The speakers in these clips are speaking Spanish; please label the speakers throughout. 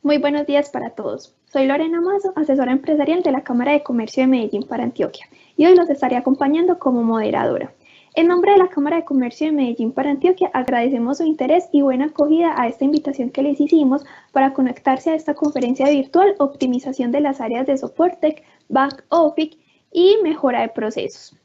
Speaker 1: Muy buenos días para todos. Soy Lorena Mazo, asesora empresarial de la Cámara de Comercio de Medellín para Antioquia, y hoy los estaré acompañando como moderadora. En nombre de la Cámara de Comercio de Medellín para Antioquia, agradecemos su interés y buena acogida a esta invitación que les hicimos para conectarse a esta conferencia virtual Optimización de las áreas de soporte, back office y mejora de procesos.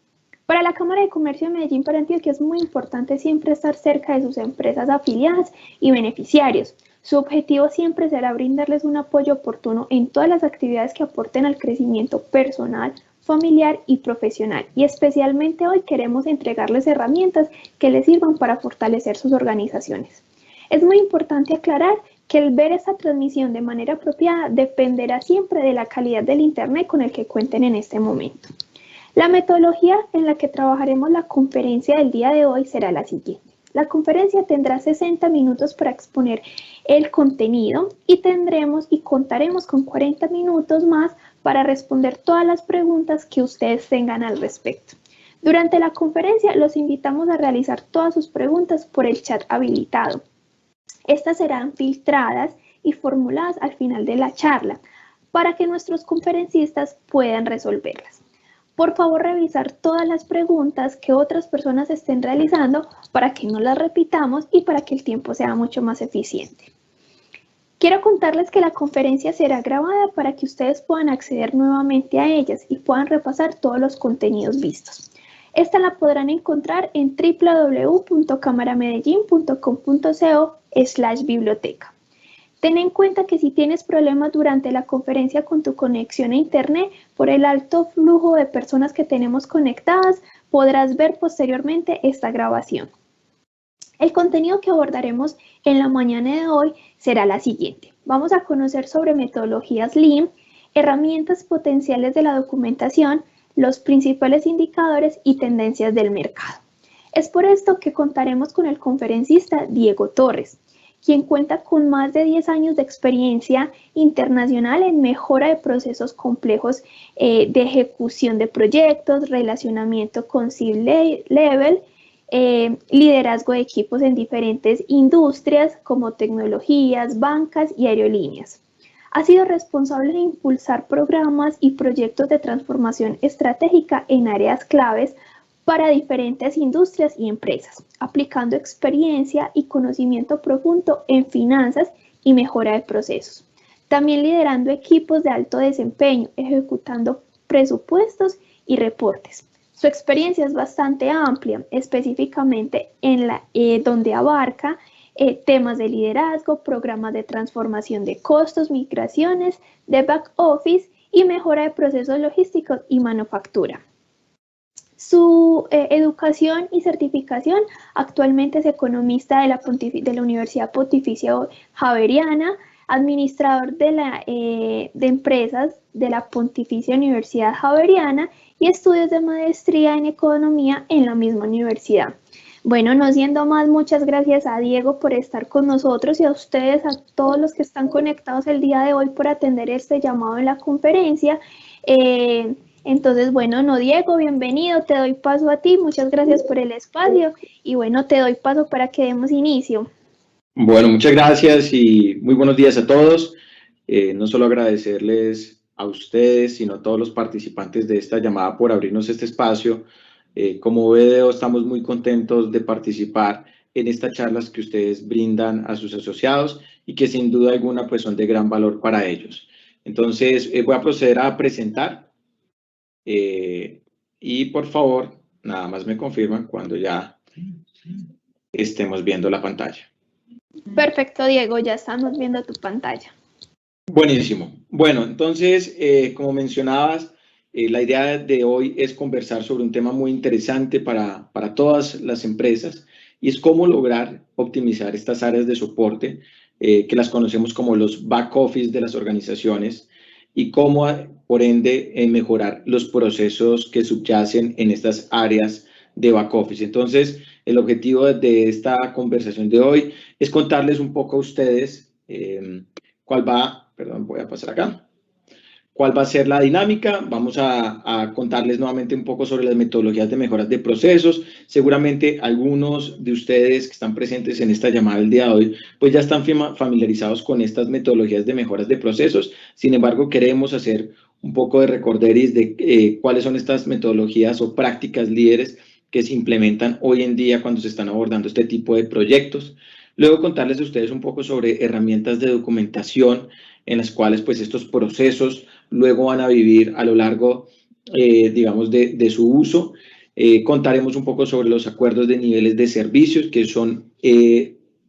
Speaker 1: Para la Cámara de Comercio de Medellín para Antioquia es muy importante siempre estar cerca de sus empresas afiliadas y beneficiarios. Su objetivo siempre será brindarles un apoyo oportuno en todas las actividades que aporten al crecimiento personal, familiar y profesional. Y especialmente hoy queremos entregarles herramientas que les sirvan para fortalecer sus organizaciones. Es muy importante aclarar que el ver esta transmisión de manera apropiada dependerá siempre de la calidad del Internet con el que cuenten en este momento. La metodología en la que trabajaremos la conferencia del día de hoy será la siguiente. La conferencia tendrá 60 minutos para exponer el contenido y contaremos con 40 minutos más para responder todas las preguntas que ustedes tengan al respecto. Durante la conferencia los invitamos a realizar todas sus preguntas por el chat habilitado. Estas serán filtradas y formuladas al final de la charla para que nuestros conferencistas puedan resolverlas. Por favor, revisar todas las preguntas que otras personas estén realizando para que no las repitamos y para que el tiempo sea mucho más eficiente. Quiero contarles que la conferencia será grabada para que ustedes puedan acceder nuevamente a ellas y puedan repasar todos los contenidos vistos. Esta la podrán encontrar en www.cámaramedellin.com.co/biblioteca. Ten en cuenta que si tienes problemas durante la conferencia con tu conexión a Internet, por el alto flujo de personas que tenemos conectadas, podrás ver posteriormente esta grabación. El contenido que abordaremos en la mañana de hoy será la siguiente. Vamos a conocer sobre metodologías Lean, herramientas potenciales de la documentación, los principales indicadores y tendencias del mercado. Es por esto que contaremos con el conferencista Diego Torres, quien cuenta con más de 10 años de experiencia internacional en mejora de procesos complejos de ejecución de proyectos, relacionamiento con C-level, liderazgo de equipos en diferentes industrias como tecnologías, bancas y aerolíneas. Ha sido responsable de impulsar programas y proyectos de transformación estratégica en áreas claves para diferentes industrias y empresas, aplicando experiencia y conocimiento profundo en finanzas y mejora de procesos. También liderando equipos de alto desempeño, ejecutando presupuestos y reportes. Su experiencia es bastante amplia, específicamente donde abarca temas de liderazgo, programas de transformación de costos, migraciones, de back office y mejora de procesos logísticos y manufactura. Su educación y certificación actualmente es economista de la Universidad Pontificia Javeriana, administrador de empresas de la Pontificia Universidad Javeriana y estudios de maestría en economía en la misma universidad. Bueno, no siendo más, muchas gracias a Diego por estar con nosotros y a ustedes, a todos los que están conectados el día de hoy por atender este llamado en la conferencia. Entonces, bueno, no, Diego, bienvenido, te doy paso a ti, muchas gracias por el espacio y bueno, te doy paso para que demos inicio.
Speaker 2: Bueno, muchas gracias y muy buenos días a todos. No solo agradecerles a ustedes, sino a todos los participantes de esta llamada por abrirnos este espacio. Como veo, estamos muy contentos de participar en estas charlas que ustedes brindan a sus asociados y que sin duda alguna pues son de gran valor para ellos. Entonces, voy a proceder a presentar. Y por favor, nada más me confirman cuando ya estemos viendo la pantalla.
Speaker 1: Perfecto, Diego, ya estamos viendo tu pantalla.
Speaker 2: Buenísimo. Bueno, entonces, como mencionabas, la idea de hoy es conversar sobre un tema muy interesante para todas las empresas y es cómo lograr optimizar estas áreas de soporte que las conocemos como los back office de las organizaciones y cómo, por ende, mejorar los procesos que subyacen en estas áreas de back office. Entonces, el objetivo de esta conversación de hoy es contarles un poco a ustedes cuál ¿Cuál va a ser la dinámica? Vamos a contarles nuevamente un poco sobre las metodologías de mejoras de procesos. Seguramente algunos de ustedes que están presentes en esta llamada el día de hoy, pues ya están familiarizados con estas metodologías de mejoras de procesos. Sin embargo, queremos hacer un poco de recorderis de cuáles son estas metodologías o prácticas líderes que se implementan hoy en día cuando se están abordando este tipo de proyectos. Luego contarles a ustedes un poco sobre herramientas de documentación en las cuales pues estos procesos luego van a vivir a lo largo, digamos, de su uso. Contaremos un poco sobre los acuerdos de niveles de servicios que son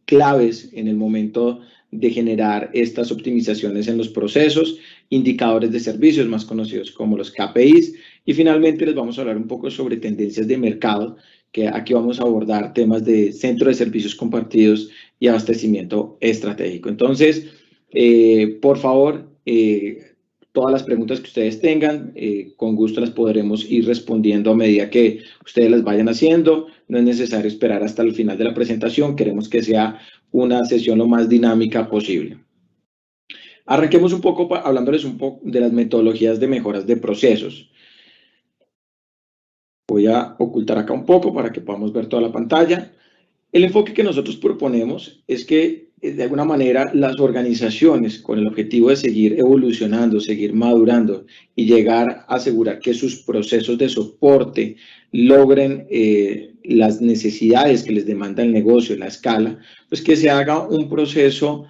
Speaker 2: claves en el momento de generar estas optimizaciones en los procesos, indicadores de servicios más conocidos como los KPIs, y finalmente les vamos a hablar un poco sobre tendencias de mercado, que aquí vamos a abordar temas de centro de servicios compartidos y abastecimiento estratégico. Entonces, por favor, todas las preguntas que ustedes tengan, con gusto las podremos ir respondiendo a medida que ustedes las vayan haciendo. No es necesario esperar hasta el final de la presentación, queremos que sea una sesión lo más dinámica posible. Arranquemos un poco hablándoles un poco de las metodologías de mejoras de procesos. Voy a ocultar acá un poco para que podamos ver toda la pantalla. El enfoque que nosotros proponemos es que, de alguna manera, las organizaciones, con el objetivo de seguir evolucionando, seguir madurando y llegar a asegurar que sus procesos de soporte logren las necesidades que les demanda el negocio, la escala, pues que se haga un proceso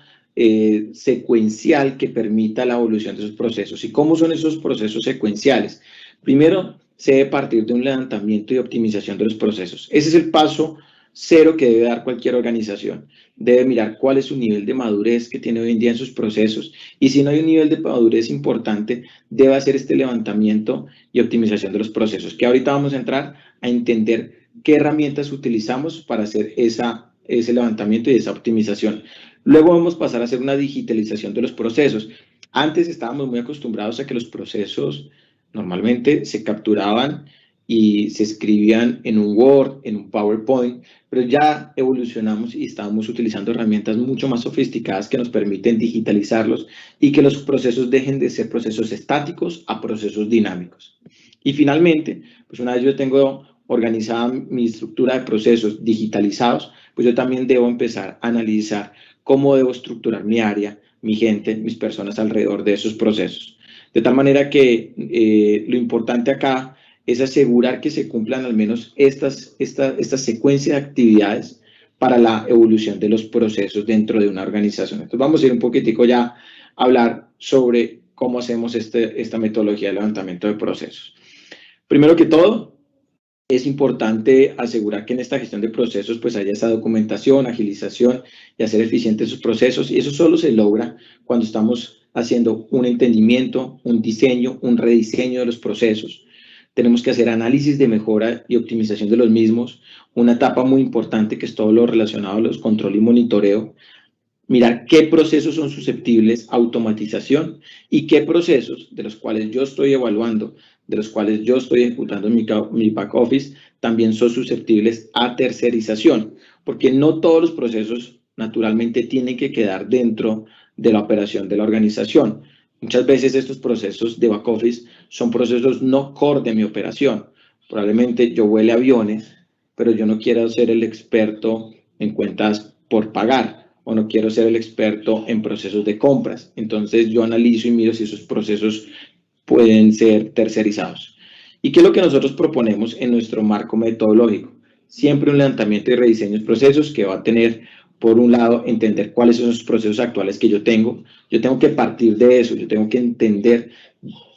Speaker 2: secuencial que permita la evolución de esos procesos. ¿Y cómo son esos procesos secuenciales? Primero, se debe partir de un levantamiento y optimización de los procesos. Ese es el paso cero que debe dar cualquier organización. Debe mirar cuál es su nivel de madurez que tiene hoy en día en sus procesos, y si no hay un nivel de madurez importante, debe hacer este levantamiento y optimización de los procesos, que ahorita vamos a entrar a entender qué herramientas utilizamos para hacer ese levantamiento y esa optimización. Luego vamos a pasar a hacer una digitalización de los procesos. Antes estábamos muy acostumbrados a que los procesos normalmente se capturaban y se escribían en un Word, en un PowerPoint, pero ya evolucionamos y estamos utilizando herramientas mucho más sofisticadas que nos permiten digitalizarlos y que los procesos dejen de ser procesos estáticos a procesos dinámicos. Y finalmente, pues una vez yo tengo organizada mi estructura de procesos digitalizados, pues yo también debo empezar a analizar cómo debo estructurar mi área, mi gente, mis personas alrededor de esos procesos. De tal manera que lo importante acá es asegurar que se cumplan al menos esta secuencia de actividades para la evolución de los procesos dentro de una organización. Entonces vamos a ir un poquitico ya a hablar sobre cómo hacemos esta metodología de levantamiento de procesos. Primero que todo, es importante asegurar que en esta gestión de procesos pues haya esa documentación, agilización y hacer eficientes sus procesos, y eso solo se logra cuando estamos haciendo un entendimiento, un diseño, un rediseño de los procesos. Tenemos que hacer análisis de mejora y optimización de los mismos, una etapa muy importante que es todo lo relacionado a los control y monitoreo, mirar qué procesos son susceptibles a automatización y qué procesos de los cuales yo estoy evaluando, de los cuales yo estoy ejecutando mi back office, también son susceptibles a tercerización, porque no todos los procesos naturalmente tienen que quedar dentro de la operación de la organización. Muchas veces estos procesos de back office son procesos no core de mi operación. Probablemente yo vuele aviones, pero yo no quiero ser el experto en cuentas por pagar, o no quiero ser el experto en procesos de compras. Entonces yo analizo y miro si esos procesos pueden ser tercerizados. ¿Y qué es lo que nosotros proponemos en nuestro marco metodológico? Siempre un levantamiento y rediseño de procesos que va a tener, por un lado, entender cuáles son los procesos actuales que yo tengo. Yo tengo que partir de eso, yo tengo que entender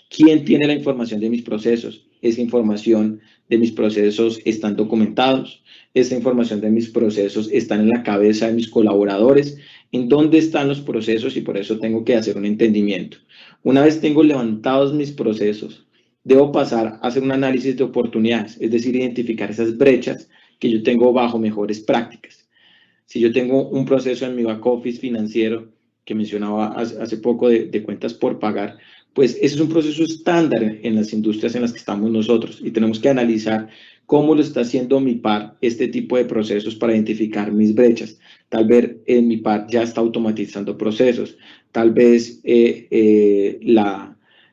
Speaker 2: quién tiene la información de mis procesos. Esa información de mis procesos están documentados. Esta información de mis procesos están en la cabeza de mis colaboradores, en dónde están los procesos, y por eso tengo que hacer un entendimiento. Una vez tengo levantados mis procesos, debo pasar a hacer un análisis de oportunidades, es decir, identificar esas brechas que yo tengo bajo mejores prácticas. Si yo tengo un proceso en mi back office financiero, que mencionaba hace poco de cuentas por pagar, pues ese es un proceso estándar en las industrias en las que estamos nosotros, y tenemos que analizar cómo lo está haciendo mi par este tipo de procesos para identificar mis brechas. Tal vez mi par ya está automatizando procesos, tal vez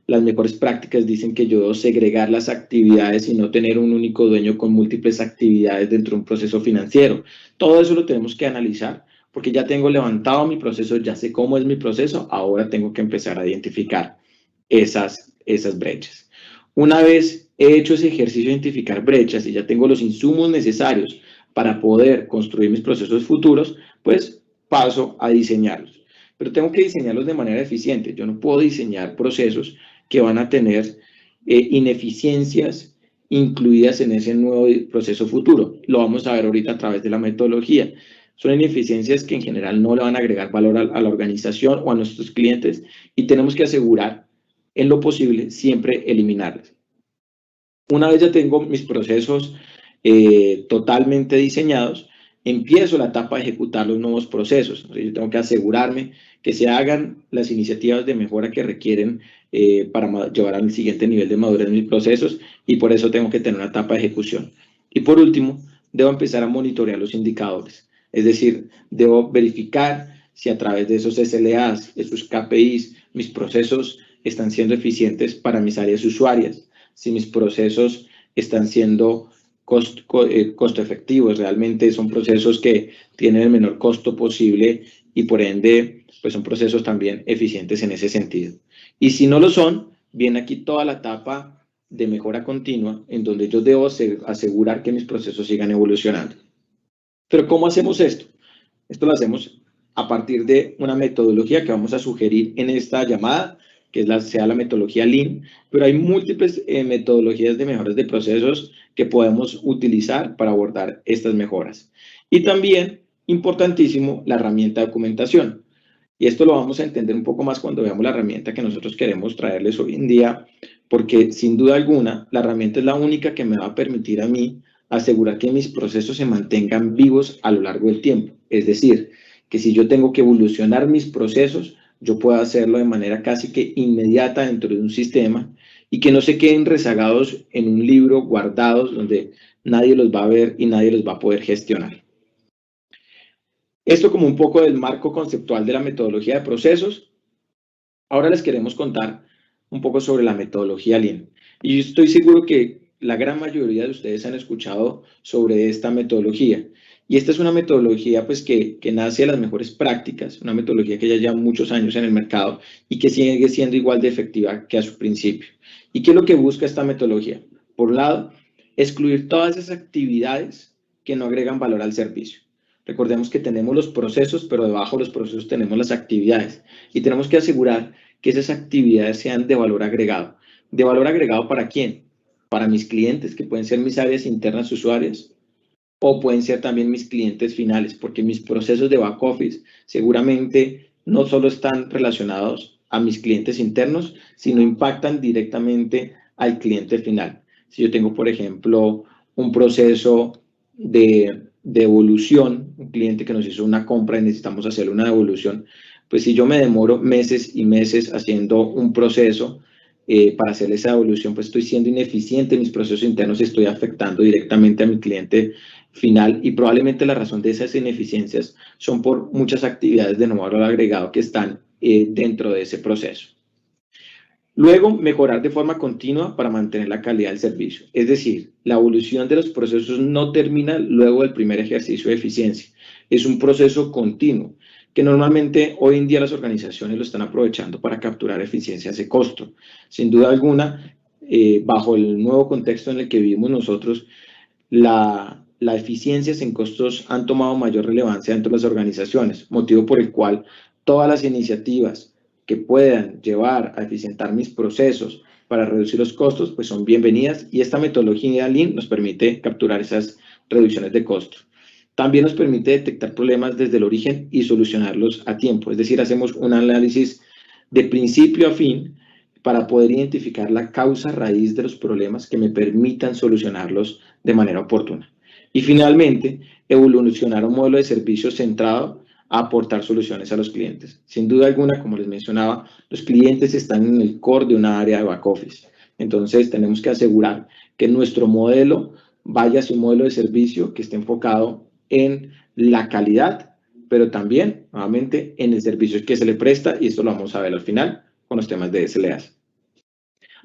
Speaker 2: Las mejores prácticas dicen que yo debo segregar las actividades y no tener un único dueño con múltiples actividades dentro de un proceso financiero. Todo eso lo tenemos que analizar porque ya tengo levantado mi proceso, ya sé cómo es mi proceso, ahora tengo que empezar a identificar esas brechas. Una vez he hecho ese ejercicio de identificar brechas y ya tengo los insumos necesarios para poder construir mis procesos futuros, pues paso a diseñarlos. Pero tengo que diseñarlos de manera eficiente. Yo no puedo diseñar procesos que van a tener ineficiencias incluidas en ese nuevo proceso futuro. Lo vamos a ver ahorita a través de la metodología. Son ineficiencias que en general no le van a agregar valor a la organización o a nuestros clientes y tenemos que asegurar en lo posible siempre eliminarlas. Una vez ya tengo mis procesos totalmente diseñados, empiezo la etapa de ejecutar los nuevos procesos. Yo tengo que asegurarme que se hagan las iniciativas de mejora que requieren para llevar al siguiente nivel de madurez en mis procesos y por eso tengo que tener una etapa de ejecución. Y por último, debo empezar a monitorear los indicadores. Es decir, debo verificar si a través de esos SLAs, esos KPIs, mis procesos están siendo eficientes para mis áreas usuarias, si mis procesos están siendo costo efectivos, realmente son procesos que tienen el menor costo posible y por ende pues son procesos también eficientes en ese sentido. Y si no lo son, viene aquí toda la etapa de mejora continua en donde yo debo asegurar que mis procesos sigan evolucionando. Pero ¿cómo hacemos esto? Esto lo hacemos a partir de una metodología que vamos a sugerir en esta llamada, que es sea la metodología Lean, pero hay múltiples metodologías de mejoras de procesos que podemos utilizar para abordar estas mejoras. Y también, importantísimo, la herramienta de documentación. Y esto lo vamos a entender un poco más cuando veamos la herramienta que nosotros queremos traerles hoy en día, porque sin duda alguna, la herramienta es la única que me va a permitir a mí asegurar que mis procesos se mantengan vivos a lo largo del tiempo. Es decir, que si yo tengo que evolucionar mis procesos, yo puedo hacerlo de manera casi que inmediata dentro de un sistema y que no se queden rezagados en un libro, guardados, donde nadie los va a ver y nadie los va a poder gestionar. Esto como un poco del marco conceptual de la metodología de procesos. Ahora les queremos contar un poco sobre la metodología Lean. Y yo estoy seguro que la gran mayoría de ustedes han escuchado sobre esta metodología. Y esta es una metodología pues, que nace de las mejores prácticas, una metodología que ya lleva muchos años en el mercado y que sigue siendo igual de efectiva que a su principio. ¿Y qué es lo que busca esta metodología? Por un lado, excluir todas esas actividades que no agregan valor al servicio. Recordemos que tenemos los procesos, pero debajo de los procesos tenemos las actividades y tenemos que asegurar que esas actividades sean de valor agregado. ¿De valor agregado para quién? Para mis clientes, que pueden ser mis áreas internas usuarias, o pueden ser también mis clientes finales, porque mis procesos de back office seguramente no solo están relacionados a mis clientes internos, sino impactan directamente al cliente final. Si yo tengo, por ejemplo, un proceso de devolución, un cliente que nos hizo una compra y necesitamos hacerle una devolución, pues si yo me demoro meses y meses haciendo un proceso para hacerle esa devolución, pues estoy siendo ineficiente en mis procesos internos y estoy afectando directamente a mi cliente final y probablemente la razón de esas ineficiencias son por muchas actividades de no valor agregado que están dentro de ese proceso. Luego, mejorar de forma continua para mantener la calidad del servicio. Es decir, la evolución de los procesos no termina luego del primer ejercicio de eficiencia. Es un proceso continuo que normalmente hoy en día las organizaciones lo están aprovechando para capturar eficiencias de costo. Sin duda alguna, bajo el nuevo contexto en el que vivimos nosotros, las eficiencias en costos han tomado mayor relevancia dentro de las organizaciones, motivo por el cual todas las iniciativas que puedan llevar a eficientar mis procesos para reducir los costos, pues son bienvenidas y esta metodología Lean nos permite capturar esas reducciones de costos. También nos permite detectar problemas desde el origen y solucionarlos a tiempo, es decir, hacemos un análisis de principio a fin para poder identificar la causa raíz de los problemas que me permitan solucionarlos de manera oportuna. Y finalmente, evolucionar un modelo de servicio centrado a aportar soluciones a los clientes. Sin duda alguna, como les mencionaba, los clientes están en el core de una área de back office. Entonces, tenemos que asegurar que nuestro modelo vaya hacia un modelo de servicio que esté enfocado en la calidad, pero también, nuevamente, en el servicio que se le presta, y esto lo vamos a ver al final con los temas de SLAs.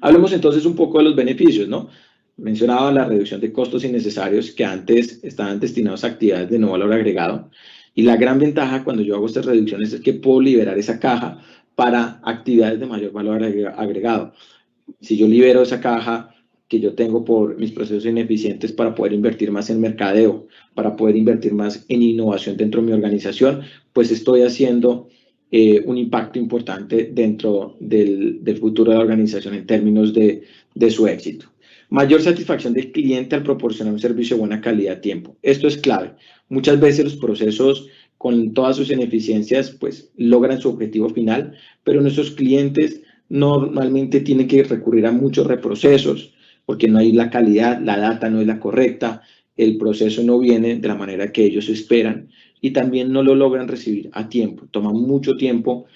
Speaker 2: Hablemos entonces un poco de los beneficios, ¿no? Mencionaba la reducción de costos innecesarios que antes estaban destinados a actividades de no valor agregado. Y la gran ventaja cuando yo hago estas reducciones es que puedo liberar esa caja para actividades de mayor valor agregado. Si yo libero esa caja que yo tengo por mis procesos ineficientes para poder invertir más en mercadeo, para poder invertir más en innovación dentro de mi organización, pues estoy haciendo un impacto importante dentro del futuro de la organización en términos de su éxito. Mayor satisfacción del cliente al proporcionar un servicio de buena calidad a tiempo. Esto es clave. Muchas veces los procesos con todas sus ineficiencias pues logran su objetivo final, pero nuestros clientes normalmente tienen que recurrir a muchos reprocesos porque no hay la calidad, la data no es la correcta, el proceso no viene de la manera que ellos esperan y también no lo logran recibir a tiempo. Toma mucho tiempo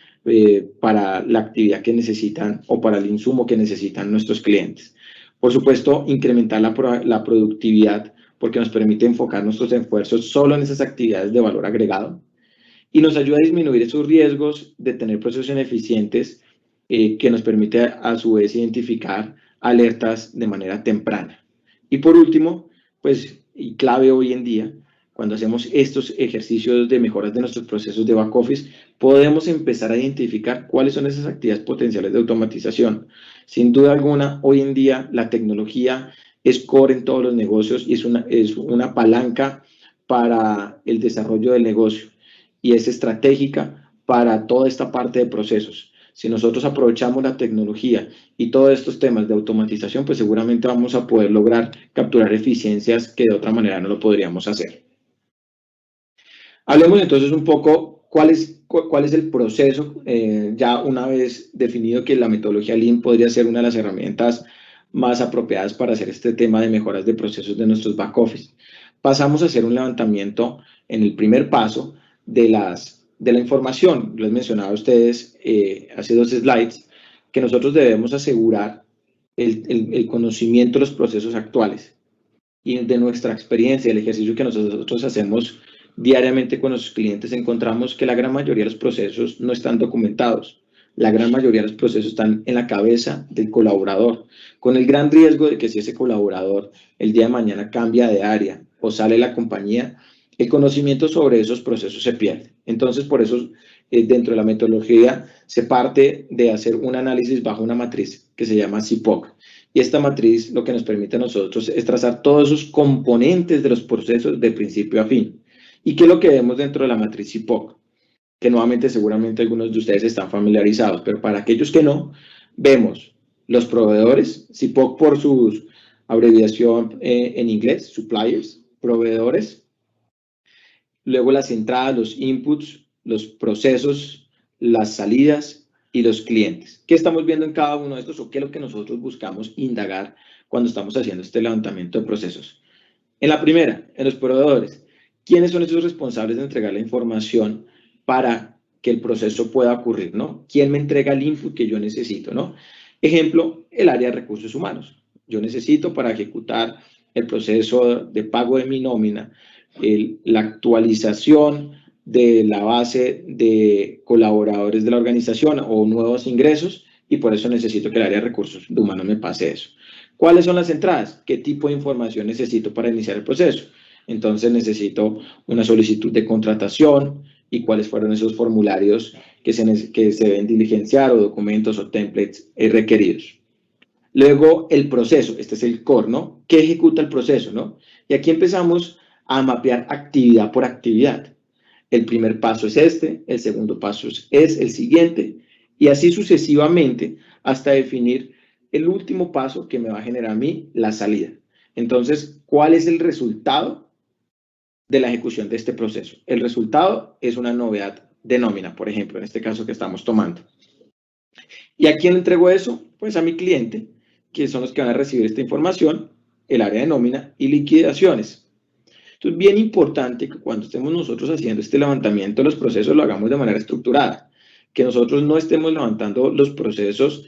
Speaker 2: para la actividad que necesitan o para el insumo que necesitan nuestros clientes. Por supuesto, incrementar la productividad porque nos permite enfocar nuestros esfuerzos solo en esas actividades de valor agregado y nos ayuda a disminuir esos riesgos de tener procesos ineficientes que nos permite a su vez identificar alertas de manera temprana. Y por último, pues, y clave hoy en día, cuando hacemos estos ejercicios de mejoras de nuestros procesos de back office, podemos empezar a identificar cuáles son esas actividades potenciales de automatización. Sin duda alguna, hoy en día la tecnología es core en todos los negocios y es una palanca para el desarrollo del negocio y es estratégica para toda esta parte de procesos. Si nosotros aprovechamos la tecnología y todos estos temas de automatización, pues seguramente vamos a poder lograr capturar eficiencias que de otra manera no lo podríamos hacer. Hablemos entonces un poco cuál es el proceso, ya una vez definido que la metodología Lean podría ser una de las herramientas más apropiadas para hacer este tema de mejoras de procesos de nuestros back office. Pasamos a hacer un levantamiento en el primer paso de la información. Les mencionaba a ustedes hace 2 slides que nosotros debemos asegurar el conocimiento de los procesos actuales y de nuestra experiencia, el ejercicio que nosotros hacemos diariamente con nuestros clientes, encontramos que la gran mayoría de los procesos no están documentados. La gran mayoría de los procesos están en la cabeza del colaborador, con el gran riesgo de que si ese colaborador el día de mañana cambia de área o sale de la compañía, el conocimiento sobre esos procesos se pierde. Entonces, por eso, dentro de la metodología se parte de hacer un análisis bajo una matriz que se llama CIPOC. Y esta matriz lo que nos permite a nosotros es trazar todos esos componentes de los procesos de principio a fin. ¿Y qué es lo que vemos dentro de la matriz CIPOC? Que nuevamente seguramente algunos de ustedes están familiarizados, pero para aquellos que no, vemos los proveedores, CIPOC por su abreviación en inglés, suppliers, proveedores, luego las entradas, los inputs, los procesos, las salidas y los clientes. ¿Qué estamos viendo en cada uno de estos o qué es lo que nosotros buscamos indagar cuando estamos haciendo este levantamiento de procesos? En la primera, en los proveedores, ¿quiénes son esos responsables de entregar la información para que el proceso pueda ocurrir, ¿no? ¿Quién me entrega el input que yo necesito, ¿no? Ejemplo, el área de recursos humanos. Yo necesito para ejecutar el proceso de pago de mi nómina, la actualización de la base de colaboradores de la organización o nuevos ingresos y por eso necesito que el área de recursos humanos me pase eso. ¿Cuáles son las entradas? ¿Qué tipo de información necesito para iniciar el proceso? Entonces necesito una solicitud de contratación y cuáles fueron esos formularios que se deben diligenciar o documentos o templates requeridos. Luego el proceso, este es el core, ¿no? ¿Qué ejecuta el proceso, no? Y aquí empezamos a mapear actividad por actividad. El primer paso es este, el segundo paso es el siguiente y así sucesivamente hasta definir el último paso que me va a generar a mí la salida. Entonces, ¿cuál es el resultado de la ejecución de este proceso? El resultado es una novedad de nómina, por ejemplo, en este caso que estamos tomando. ¿Y a quién entrego eso? Pues a mi cliente, que son los que van a recibir esta información, el área de nómina y liquidaciones. Entonces, bien importante que cuando estemos nosotros haciendo este levantamiento de los procesos lo hagamos de manera estructurada, que nosotros no estemos levantando los procesos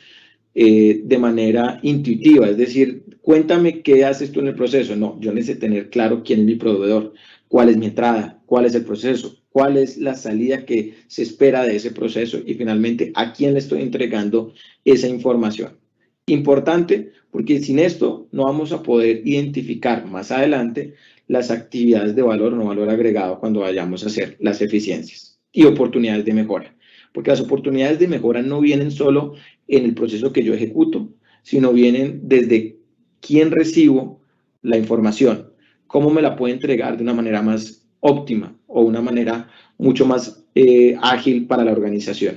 Speaker 2: de manera intuitiva, es decir, cuéntame qué haces tú en el proceso. No, yo necesito tener claro quién es mi proveedor, cuál es mi entrada, cuál es el proceso, cuál es la salida que se espera de ese proceso y finalmente a quién le estoy entregando esa información. Importante, porque sin esto no vamos a poder identificar más adelante las actividades de valor o no valor agregado cuando vayamos a hacer las eficiencias y oportunidades de mejora. Porque las oportunidades de mejora no vienen solo en el proceso que yo ejecuto, sino vienen desde quién recibo la información, cómo me la puedo entregar de una manera más óptima o una manera mucho más ágil para la organización.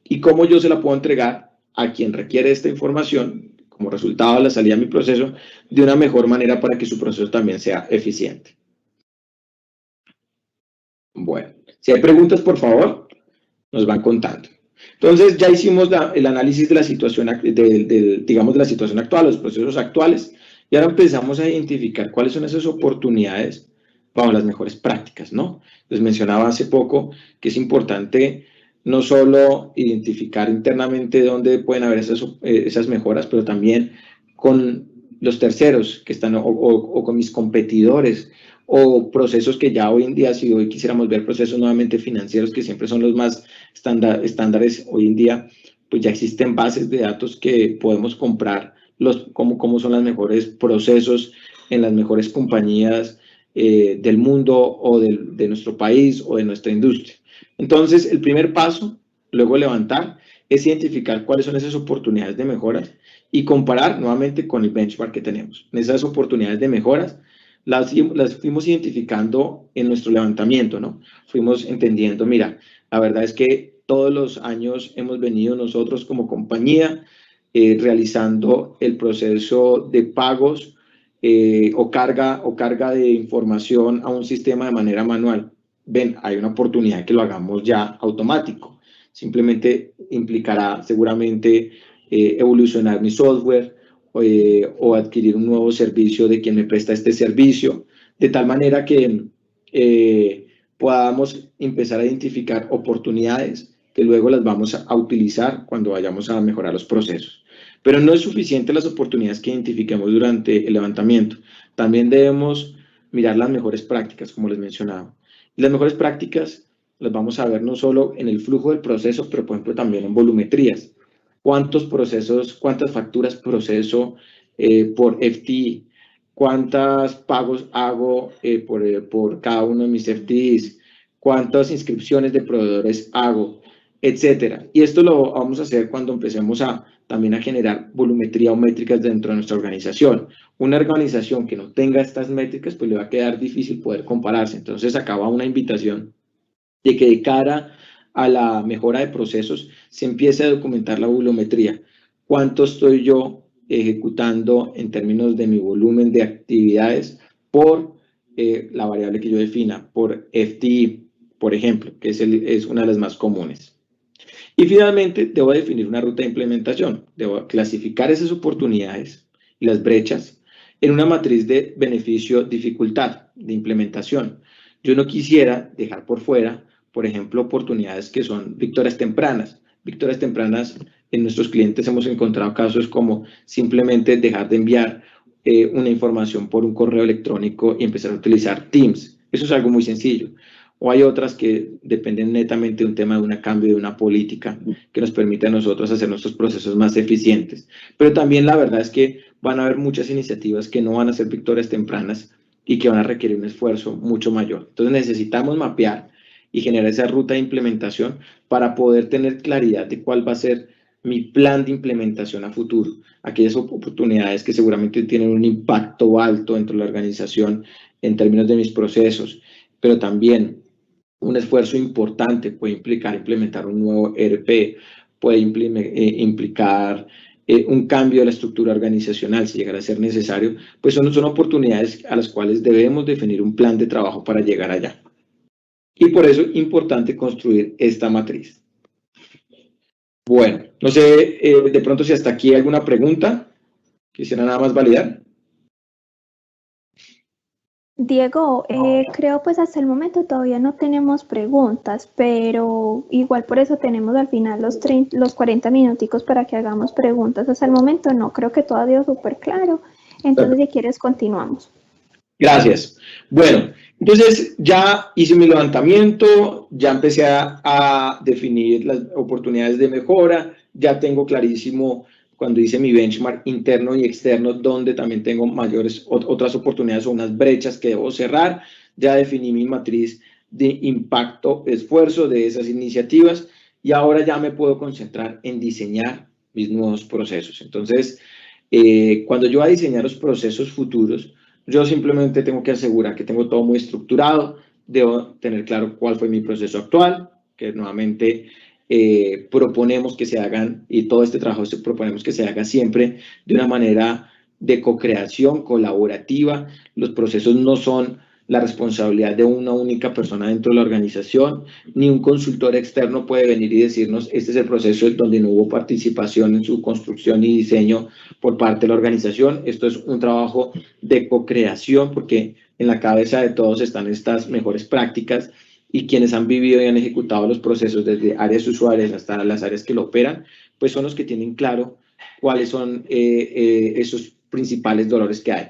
Speaker 2: Y cómo yo se la puedo entregar a quien requiere esta información como resultado de la salida de mi proceso de una mejor manera para que su proceso también sea eficiente. Bueno, si hay preguntas, por favor, nos van contando. Entonces, ya hicimos el análisis de la situación, digamos, de la situación actual, los procesos actuales, y ahora empezamos a identificar cuáles son esas oportunidades bajo las mejores prácticas, ¿no? Les mencionaba hace poco que es importante no solo identificar internamente dónde pueden haber esas mejoras, pero también con los terceros que están o con mis competidores o procesos que ya hoy en día, si hoy quisiéramos ver procesos nuevamente financieros que siempre son los más estándares hoy en día, pues ya existen bases de datos que podemos comprar cómo son los mejores procesos en las mejores compañías del mundo o de nuestro país o de nuestra industria. Entonces, el primer paso, luego levantar, es identificar cuáles son esas oportunidades de mejoras y comparar nuevamente con el benchmark que tenemos. En esas oportunidades de mejoras las fuimos identificando en nuestro levantamiento, ¿no? Fuimos entendiendo, mira, la verdad es que todos los años hemos venido nosotros como compañía realizando el proceso de pagos o carga de información a un sistema de manera manual. Ven, hay una oportunidad que lo hagamos ya automático. Simplemente implicará seguramente evolucionar mi software o adquirir un nuevo servicio de quien me presta este servicio, de tal manera que podamos empezar a identificar oportunidades que luego las vamos a utilizar cuando vayamos a mejorar los procesos. Pero no es suficiente las oportunidades que identifiquemos durante el levantamiento. También debemos mirar las mejores prácticas, como les mencionaba. Y las mejores prácticas las vamos a ver no solo en el flujo del proceso, pero por ejemplo también en volumetrías. ¿Cuántos procesos, cuántas facturas proceso por FTE? ¿Cuántos pagos hago por cada uno de mis FTEs? ¿Cuántas inscripciones de proveedores hago? Etcétera. Y esto lo vamos a hacer cuando empecemos también a generar volumetría o métricas dentro de nuestra organización. Una organización que no tenga estas métricas, pues le va a quedar difícil poder compararse. Entonces, acaba una invitación de que de cara a la mejora de procesos se empiece a documentar la volumetría. ¿Cuánto estoy yo ejecutando en términos de mi volumen de actividades por la variable que yo defina, por FTE, por ejemplo, que es una de las más comunes? Y finalmente, debo definir una ruta de implementación. Debo clasificar esas oportunidades y las brechas en una matriz de beneficio-dificultad de implementación. Yo no quisiera dejar por fuera, por ejemplo, oportunidades que son victorias tempranas. Victorias tempranas, en nuestros clientes hemos encontrado casos como simplemente dejar de enviar una información por un correo electrónico y empezar a utilizar Teams. Eso es algo muy sencillo. O hay otras que dependen netamente de un tema de un cambio de una política que nos permite a nosotros hacer nuestros procesos más eficientes. Pero también la verdad es que van a haber muchas iniciativas que no van a ser victorias tempranas y que van a requerir un esfuerzo mucho mayor. Entonces necesitamos mapear y generar esa ruta de implementación para poder tener claridad de cuál va a ser mi plan de implementación a futuro. Aquellas oportunidades que seguramente tienen un impacto alto dentro de la organización en términos de mis procesos, pero también un esfuerzo importante puede implicar implementar un nuevo ERP, puede implicar un cambio de la estructura organizacional si llegara a ser necesario, pues son oportunidades a las cuales debemos definir un plan de trabajo para llegar allá. Y por eso es importante construir esta matriz. Bueno, no sé de pronto si hasta aquí hay alguna pregunta. Quisiera nada más validar.
Speaker 1: Diego, creo pues hasta el momento todavía no tenemos preguntas, pero igual por eso tenemos al final los 40 minuticos para que hagamos preguntas. Hasta el momento no, creo que todo ha sido súper claro. Entonces, si quieres, continuamos.
Speaker 2: Gracias. Bueno, entonces ya hice mi levantamiento, ya empecé a definir las oportunidades de mejora, ya tengo clarísimo cuando hice mi benchmark interno y externo, donde también tengo otras oportunidades o unas brechas que debo cerrar. Ya definí mi matriz de impacto-esfuerzo de esas iniciativas y ahora ya me puedo concentrar en diseñar mis nuevos procesos. Entonces, cuando yo voy a diseñar los procesos futuros, yo simplemente tengo que asegurar que tengo todo muy estructurado, debo tener claro cuál fue mi proceso actual, que nuevamente proponemos que se hagan, y todo este trabajo proponemos que se haga siempre de una manera de co-creación colaborativa. Los procesos no son la responsabilidad de una única persona dentro de la organización, ni un consultor externo puede venir y decirnos, este es el proceso donde no hubo participación en su construcción y diseño por parte de la organización. Esto es un trabajo de co-creación, porque en la cabeza de todos están estas mejores prácticas, y quienes han vivido y han ejecutado los procesos desde áreas usuarias hasta las áreas que lo operan, pues son los que tienen claro cuáles son esos principales dolores que hay.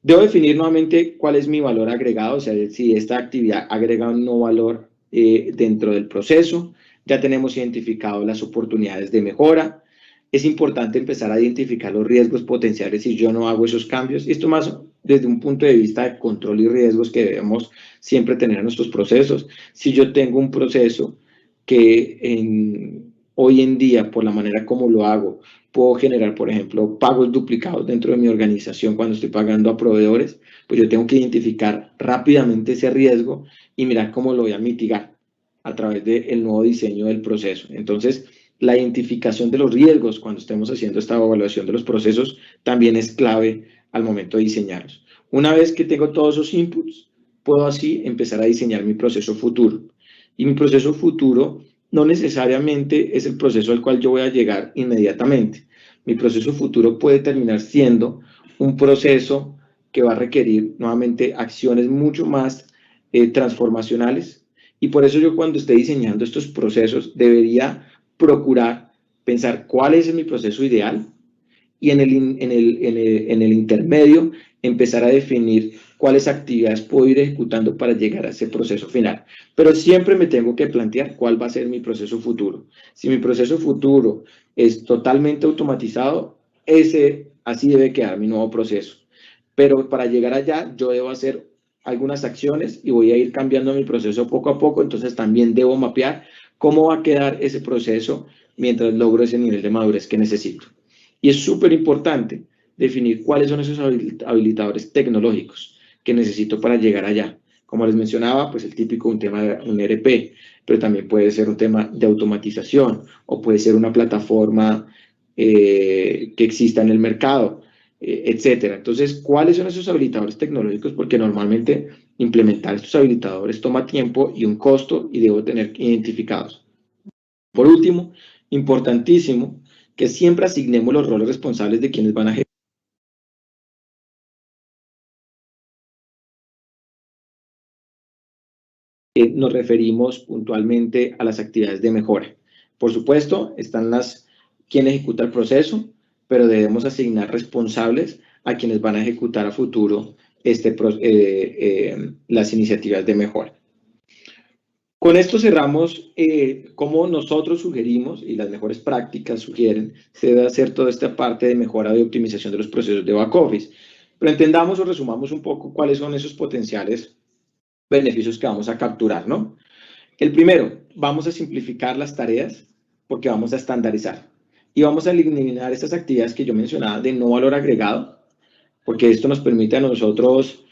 Speaker 2: Debo definir nuevamente cuál es mi valor agregado, o sea, si esta actividad agrega un no valor dentro del proceso. Ya tenemos identificado las oportunidades de mejora. Es importante empezar a identificar los riesgos potenciales si yo no hago esos cambios. Esto más desde un punto de vista de control y riesgos que debemos siempre tener en nuestros procesos. Si yo tengo un proceso que hoy en día, por la manera como lo hago, puedo generar, por ejemplo, pagos duplicados dentro de mi organización cuando estoy pagando a proveedores, pues yo tengo que identificar rápidamente ese riesgo y mirar cómo lo voy a mitigar a través del nuevo diseño del proceso. Entonces, la identificación de los riesgos cuando estemos haciendo esta evaluación de los procesos también es clave al momento de diseñarlos. Una vez que tengo todos esos inputs, puedo así empezar a diseñar mi proceso futuro. Y mi proceso futuro no necesariamente es el proceso al cual yo voy a llegar inmediatamente. Mi proceso futuro puede terminar siendo un proceso que va a requerir nuevamente acciones mucho más transformacionales, y por eso yo cuando esté diseñando estos procesos debería procurar pensar cuál es mi proceso ideal y en el intermedio empezar a definir cuáles actividades puedo ir ejecutando para llegar a ese proceso final. Pero siempre me tengo que plantear cuál va a ser mi proceso futuro. Si mi proceso futuro es totalmente automatizado, así debe quedar mi nuevo proceso. Pero para llegar allá, yo debo hacer algunas acciones y voy a ir cambiando mi proceso poco a poco, entonces también debo mapear cómo va a quedar ese proceso mientras logro ese nivel de madurez que necesito. Y es súper importante definir cuáles son esos habilitadores tecnológicos que necesito para llegar allá. Como les mencionaba, pues el típico, un tema de un ERP, pero también puede ser un tema de automatización o puede ser una plataforma que exista en el mercado, etcétera. Entonces, ¿cuáles son esos habilitadores tecnológicos? Porque normalmente implementar estos habilitadores toma tiempo y un costo y debo tener identificados. Por último, importantísimo, que siempre asignemos los roles responsables de quienes van a ejecutar. Nos referimos puntualmente a las actividades de mejora. Por supuesto, están quien ejecuta el proceso, pero debemos asignar responsables a quienes van a ejecutar a futuro las iniciativas de mejora. Con esto cerramos cómo nosotros sugerimos, y las mejores prácticas sugieren, se debe hacer toda esta parte de mejora de optimización de los procesos de back office. Pero entendamos o resumamos un poco cuáles son esos potenciales beneficios que vamos a capturar, ¿no? El primero, vamos a simplificar las tareas porque vamos a estandarizar. Y vamos a eliminar estas actividades que yo mencionaba de no valor agregado, porque esto nos permite a nosotros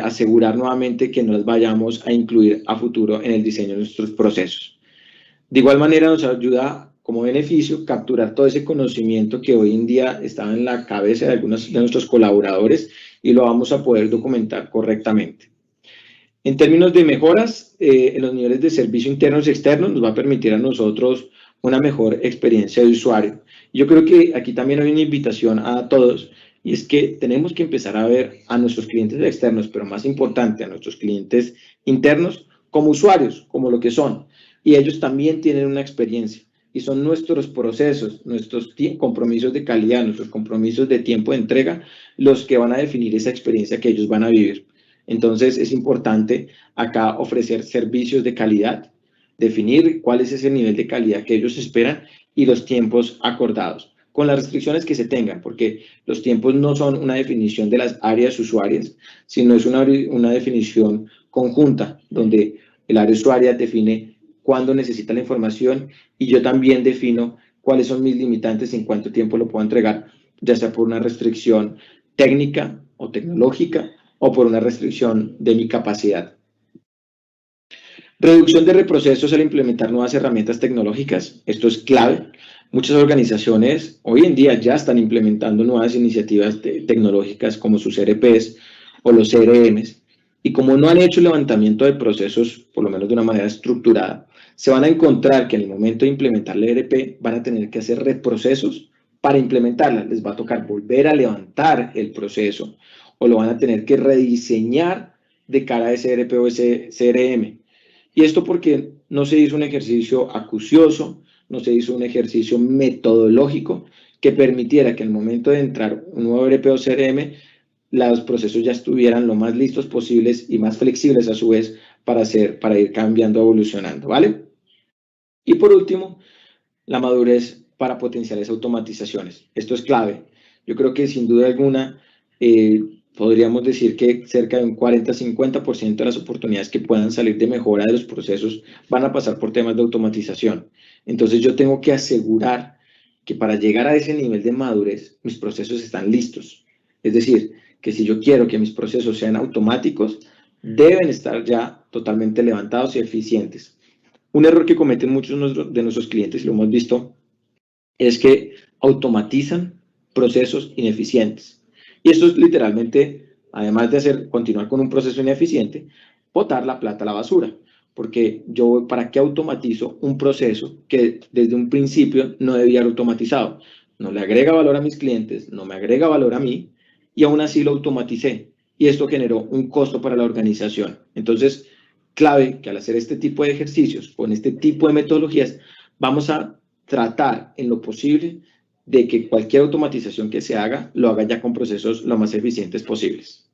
Speaker 2: asegurar nuevamente que no las vayamos a incluir a futuro en el diseño de nuestros procesos. De igual manera nos ayuda como beneficio capturar todo ese conocimiento que hoy en día está en la cabeza de algunos de nuestros colaboradores y lo vamos a poder documentar correctamente. En términos de mejoras en los niveles de servicio internos y externos, nos va a permitir a nosotros una mejor experiencia de usuario. Yo creo que aquí también hay una invitación a todos, y es que tenemos que empezar a ver a nuestros clientes externos, pero más importante, a nuestros clientes internos como usuarios, como lo que son. Y ellos también tienen una experiencia, y son nuestros procesos, nuestros compromisos de calidad, nuestros compromisos de tiempo de entrega, los que van a definir esa experiencia que ellos van a vivir. Entonces, es importante acá ofrecer servicios de calidad, definir cuál es ese nivel de calidad que ellos esperan y los tiempos acordados, con las restricciones que se tengan, porque los tiempos no son una definición de las áreas usuarias, sino es una definición conjunta, donde el área usuaria define cuándo necesita la información y yo también defino cuáles son mis limitantes y en cuánto tiempo lo puedo entregar, ya sea por una restricción técnica o tecnológica o por una restricción de mi capacidad. Reducción de reprocesos al implementar nuevas herramientas tecnológicas. Esto es clave. Muchas organizaciones hoy en día ya están implementando nuevas iniciativas tecnológicas como sus ERPs o los CRMs. Y como no han hecho levantamiento de procesos, por lo menos de una manera estructurada, se van a encontrar que en el momento de implementar la ERP van a tener que hacer reprocesos para implementarla. Les va a tocar volver a levantar el proceso o lo van a tener que rediseñar de cara a ese ERP o ese CRM. Y esto porque no se hizo un ejercicio acucioso, no se hizo un ejercicio metodológico que permitiera que al momento de entrar un nuevo ERP o CRM, los procesos ya estuvieran lo más listos posibles y más flexibles a su vez para ir cambiando, evolucionando, ¿vale? Y por último, la madurez para potenciales automatizaciones. Esto es clave. Yo creo que sin duda alguna podríamos decir que cerca de un 40-50% de las oportunidades que puedan salir de mejora de los procesos van a pasar por temas de automatización. Entonces yo tengo que asegurar que para llegar a ese nivel de madurez, mis procesos están listos. Es decir, que si yo quiero que mis procesos sean automáticos, deben estar ya totalmente levantados y eficientes. Un error que cometen muchos de nuestros clientes, y lo hemos visto, es que automatizan procesos ineficientes. Y esto es literalmente, además de continuar con un proceso ineficiente, botar la plata a la basura. Porque yo, ¿para qué automatizo un proceso que desde un principio no debía haber automatizado? No le agrega valor a mis clientes, no me agrega valor a mí, y aún así lo automaticé. Y esto generó un costo para la organización. Entonces, clave que al hacer este tipo de ejercicios, con este tipo de metodologías, vamos a tratar en lo posible de que cualquier automatización que se haga, lo haga ya con procesos lo más eficientes posibles.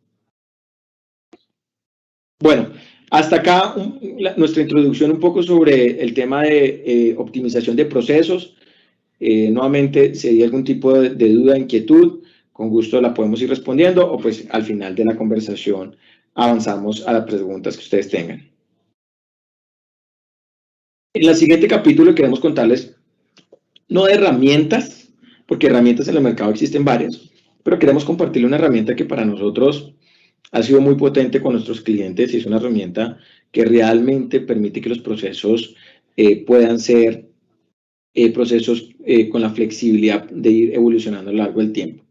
Speaker 2: Bueno, hasta acá nuestra introducción un poco sobre el tema de optimización de procesos. Nuevamente, si hay algún tipo de duda, inquietud, con gusto la podemos ir respondiendo o pues al final de la conversación avanzamos a las preguntas que ustedes tengan. En el siguiente capítulo queremos contarles no de herramientas, porque herramientas en el mercado existen varias, pero queremos compartirle una herramienta que para nosotros ha sido muy potente con nuestros clientes y es una herramienta que realmente permite que los procesos puedan ser procesos con la flexibilidad de ir evolucionando a lo largo del tiempo.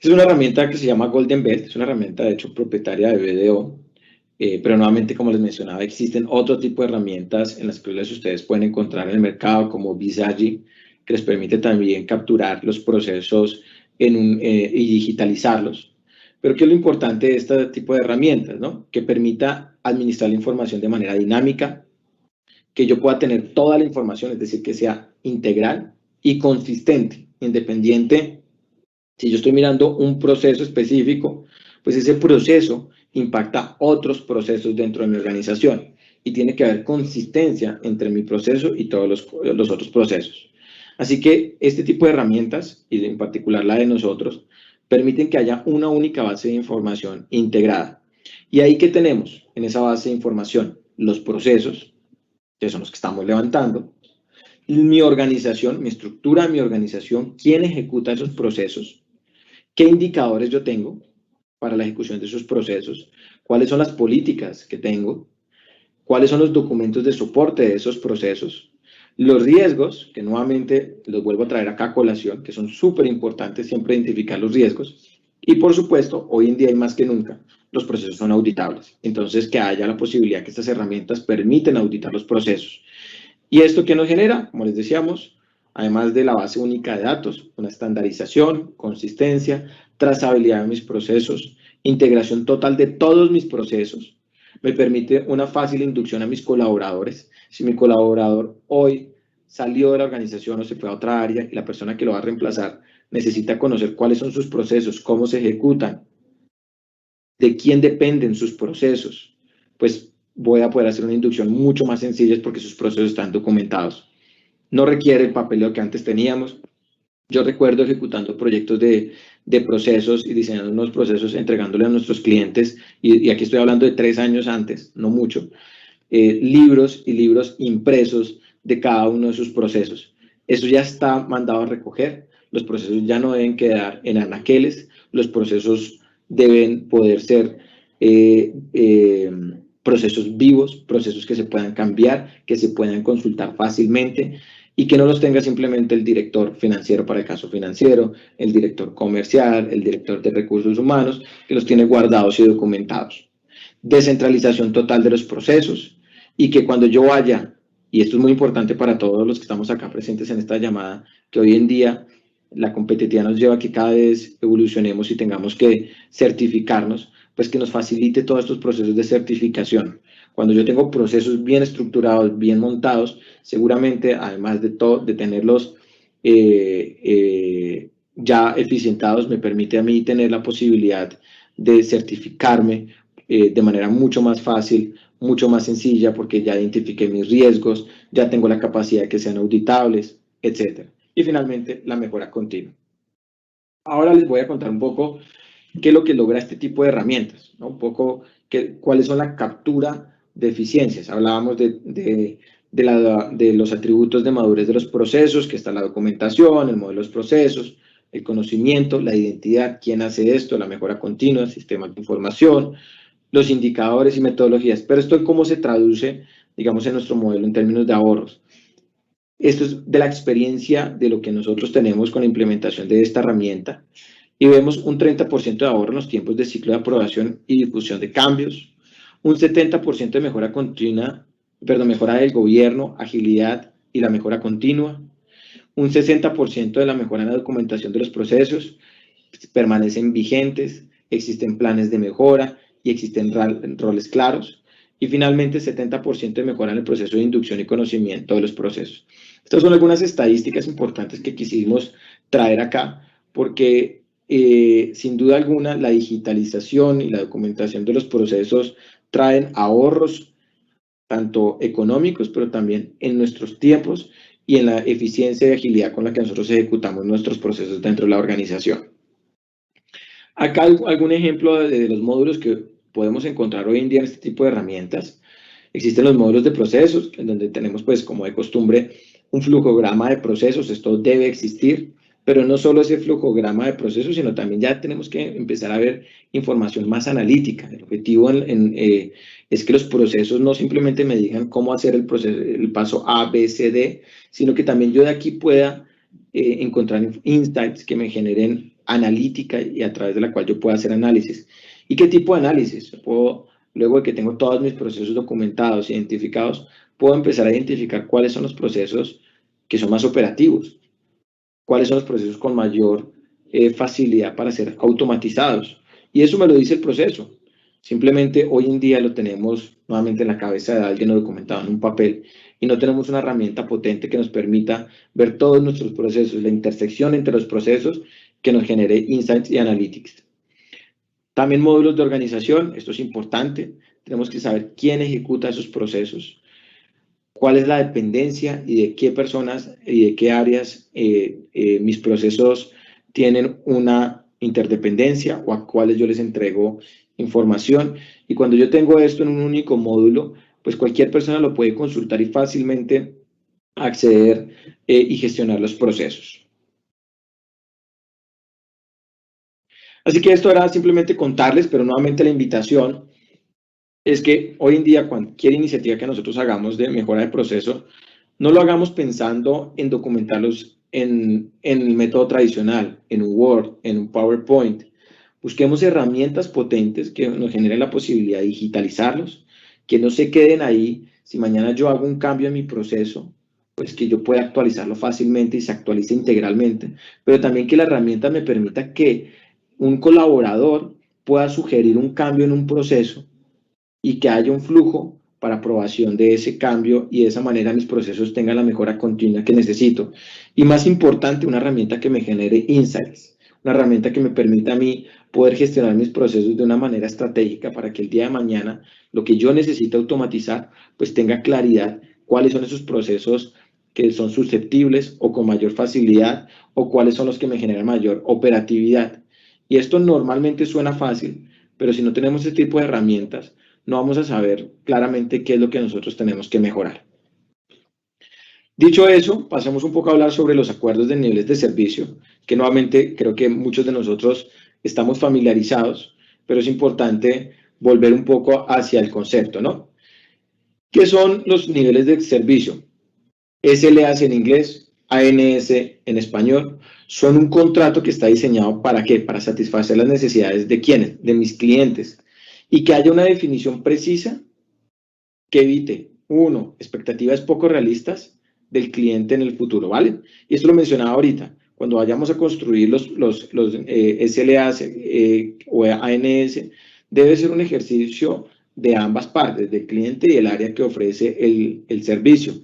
Speaker 2: Es una herramienta que se llama Golden Belt, es una herramienta de hecho propietaria de BDO, pero nuevamente, como les mencionaba, existen otro tipo de herramientas en las que ustedes pueden encontrar en el mercado, como Visagi, que les permite también capturar los procesos y digitalizarlos. Pero ¿qué es lo importante de este tipo de herramientas, ¿no? Que permita administrar la información de manera dinámica, que yo pueda tener toda la información, es decir, que sea integral y consistente, independiente. Si yo estoy mirando un proceso específico, pues ese proceso impacta otros procesos dentro de mi organización y tiene que haber consistencia entre mi proceso y todos los otros procesos. Así que este tipo de herramientas, y en particular la de nosotros, permiten que haya una única base de información integrada. ¿Y ahí qué tenemos en esa base de información? Los procesos, que son los que estamos levantando, mi organización, mi estructura de mi organización, quién ejecuta esos procesos, qué indicadores yo tengo para la ejecución de esos procesos, cuáles son las políticas que tengo, cuáles son los documentos de soporte de esos procesos, los riesgos, que nuevamente los vuelvo a traer acá a colación, que son súper importantes siempre identificar los riesgos, y por supuesto, hoy en día y más que nunca, los procesos son auditables. Entonces, que haya la posibilidad que estas herramientas permiten auditar los procesos. ¿Y esto qué nos genera? Como les decíamos, además de la base única de datos, una estandarización, consistencia, trazabilidad de mis procesos, integración total de todos mis procesos. Me permite una fácil inducción a mis colaboradores. Si mi colaborador hoy salió de la organización o se fue a otra área y la persona que lo va a reemplazar necesita conocer cuáles son sus procesos, cómo se ejecutan, de quién dependen sus procesos, pues voy a poder hacer una inducción mucho más sencilla porque sus procesos están documentados. no requiere el papeleo que antes teníamos. Yo recuerdo ejecutando proyectos de procesos y diseñando unos procesos, entregándole a nuestros clientes, y aquí estoy hablando de 3 años antes, no mucho, libros y libros impresos de cada uno de sus procesos. Eso ya está mandado a recoger, los procesos ya no deben quedar en anaqueles, los procesos deben poder ser procesos vivos, procesos que se puedan cambiar, que se puedan consultar fácilmente y que no los tenga simplemente el director financiero para el caso financiero, el director comercial, el director de recursos humanos, que los tiene guardados y documentados. Descentralización total de los procesos y que cuando yo vaya, y esto es muy importante para todos los que estamos acá presentes en esta llamada, que hoy en día la competitividad nos lleva a que cada vez evolucionemos y tengamos que certificarnos, pues que nos facilite todos estos procesos de certificación. Cuando yo tengo procesos bien estructurados, bien montados, seguramente, además de tenerlos ya eficientados, me permite a mí tener la posibilidad de certificarme de manera mucho más fácil, mucho más sencilla, porque ya identifiqué mis riesgos, ya tengo la capacidad de que sean auditables, etc. Y finalmente, la mejora continua. Ahora les voy a contar un poco qué es lo que logra este tipo de herramientas, ¿no? Un poco cuáles son la captura de eficiencias. Hablábamos de los atributos de madurez de los procesos, que está la documentación, el modelo de los procesos, el conocimiento, la identidad, quién hace esto, la mejora continua, sistemas de información, los indicadores y metodologías. Pero esto, ¿cómo se traduce, digamos, en nuestro modelo en términos de ahorros? Esto es de la experiencia de lo que nosotros tenemos con la implementación de esta herramienta y vemos un 30% de ahorro en los tiempos de ciclo de aprobación y difusión de cambios, un 70% de mejora continua, mejora del gobierno, agilidad y la mejora continua, un 60% de la mejora en la documentación de los procesos, permanecen vigentes, existen planes de mejora y existen roles claros. Y finalmente, 70% de mejora en el proceso de inducción y conocimiento de los procesos. Estas son algunas estadísticas importantes que quisimos traer acá, porque sin duda alguna la digitalización y la documentación de los procesos traen ahorros, tanto económicos, pero también en nuestros tiempos y en la eficiencia y agilidad con la que nosotros ejecutamos nuestros procesos dentro de la organización. Acá algún ejemplo de los módulos que podemos encontrar hoy en día en este tipo de herramientas. Existen los módulos de procesos, en donde tenemos, pues, como de costumbre, un flujograma de procesos. Esto debe existir, pero no solo ese flujograma de procesos, sino también ya tenemos que empezar a ver información más analítica. El objetivo es que los procesos no simplemente me digan cómo hacer el paso A, B, C, D, sino que también yo de aquí pueda encontrar insights que me generen analítica y a través de la cual yo pueda hacer análisis. ¿Y qué tipo de análisis? Luego de que tengo todos mis procesos documentados, identificados, puedo empezar a identificar cuáles son los procesos que son más operativos, cuáles son los procesos con mayor facilidad para ser automatizados. Y eso me lo dice el proceso. Simplemente hoy en día lo tenemos nuevamente en la cabeza de alguien o documentado en un papel y no tenemos una herramienta potente que nos permita ver todos nuestros procesos, la intersección entre los procesos que nos genere insights y analytics. También módulos de organización, esto es importante, tenemos que saber quién ejecuta esos procesos, cuál es la dependencia y de qué personas y de qué áreas mis procesos tienen una interdependencia o a cuáles yo les entrego información. Y cuando yo tengo esto en un único módulo, pues cualquier persona lo puede consultar y fácilmente acceder y gestionar los procesos. Así que esto era simplemente contarles, pero nuevamente la invitación es que hoy en día cualquier iniciativa que nosotros hagamos de mejora de proceso, no lo hagamos pensando en documentarlos en el método tradicional, en un Word, en un PowerPoint. Busquemos herramientas potentes que nos generen la posibilidad de digitalizarlos, que no se queden ahí. Si mañana yo hago un cambio en mi proceso, pues que yo pueda actualizarlo fácilmente y se actualice integralmente, pero también que la herramienta me permita que un colaborador pueda sugerir un cambio en un proceso y que haya un flujo para aprobación de ese cambio y de esa manera mis procesos tengan la mejora continua que necesito. Y más importante, una herramienta que me genere insights, una herramienta que me permita a mí poder gestionar mis procesos de una manera estratégica para que el día de mañana lo que yo necesito automatizar, pues tenga claridad cuáles son esos procesos que son susceptibles o con mayor facilidad, o cuáles son los que me generan mayor operatividad. Y esto normalmente suena fácil, pero si no tenemos este tipo de herramientas, no vamos a saber claramente qué es lo que nosotros tenemos que mejorar. Dicho eso, pasemos un poco a hablar sobre los acuerdos de niveles de servicio, que nuevamente creo que muchos de nosotros estamos familiarizados, pero es importante volver un poco hacia el concepto, ¿no? ¿Qué son los niveles de servicio? SLAs en inglés, ANS en español, son un contrato que está diseñado ¿para qué? Para satisfacer las necesidades de ¿quiénes? De mis clientes. Y que haya una definición precisa que evite, uno, expectativas poco realistas del cliente en el futuro, ¿vale? Y esto lo mencionaba ahorita. Cuando vayamos a construir los SLAs o ANS, debe ser un ejercicio de ambas partes, del cliente y el área que ofrece el servicio,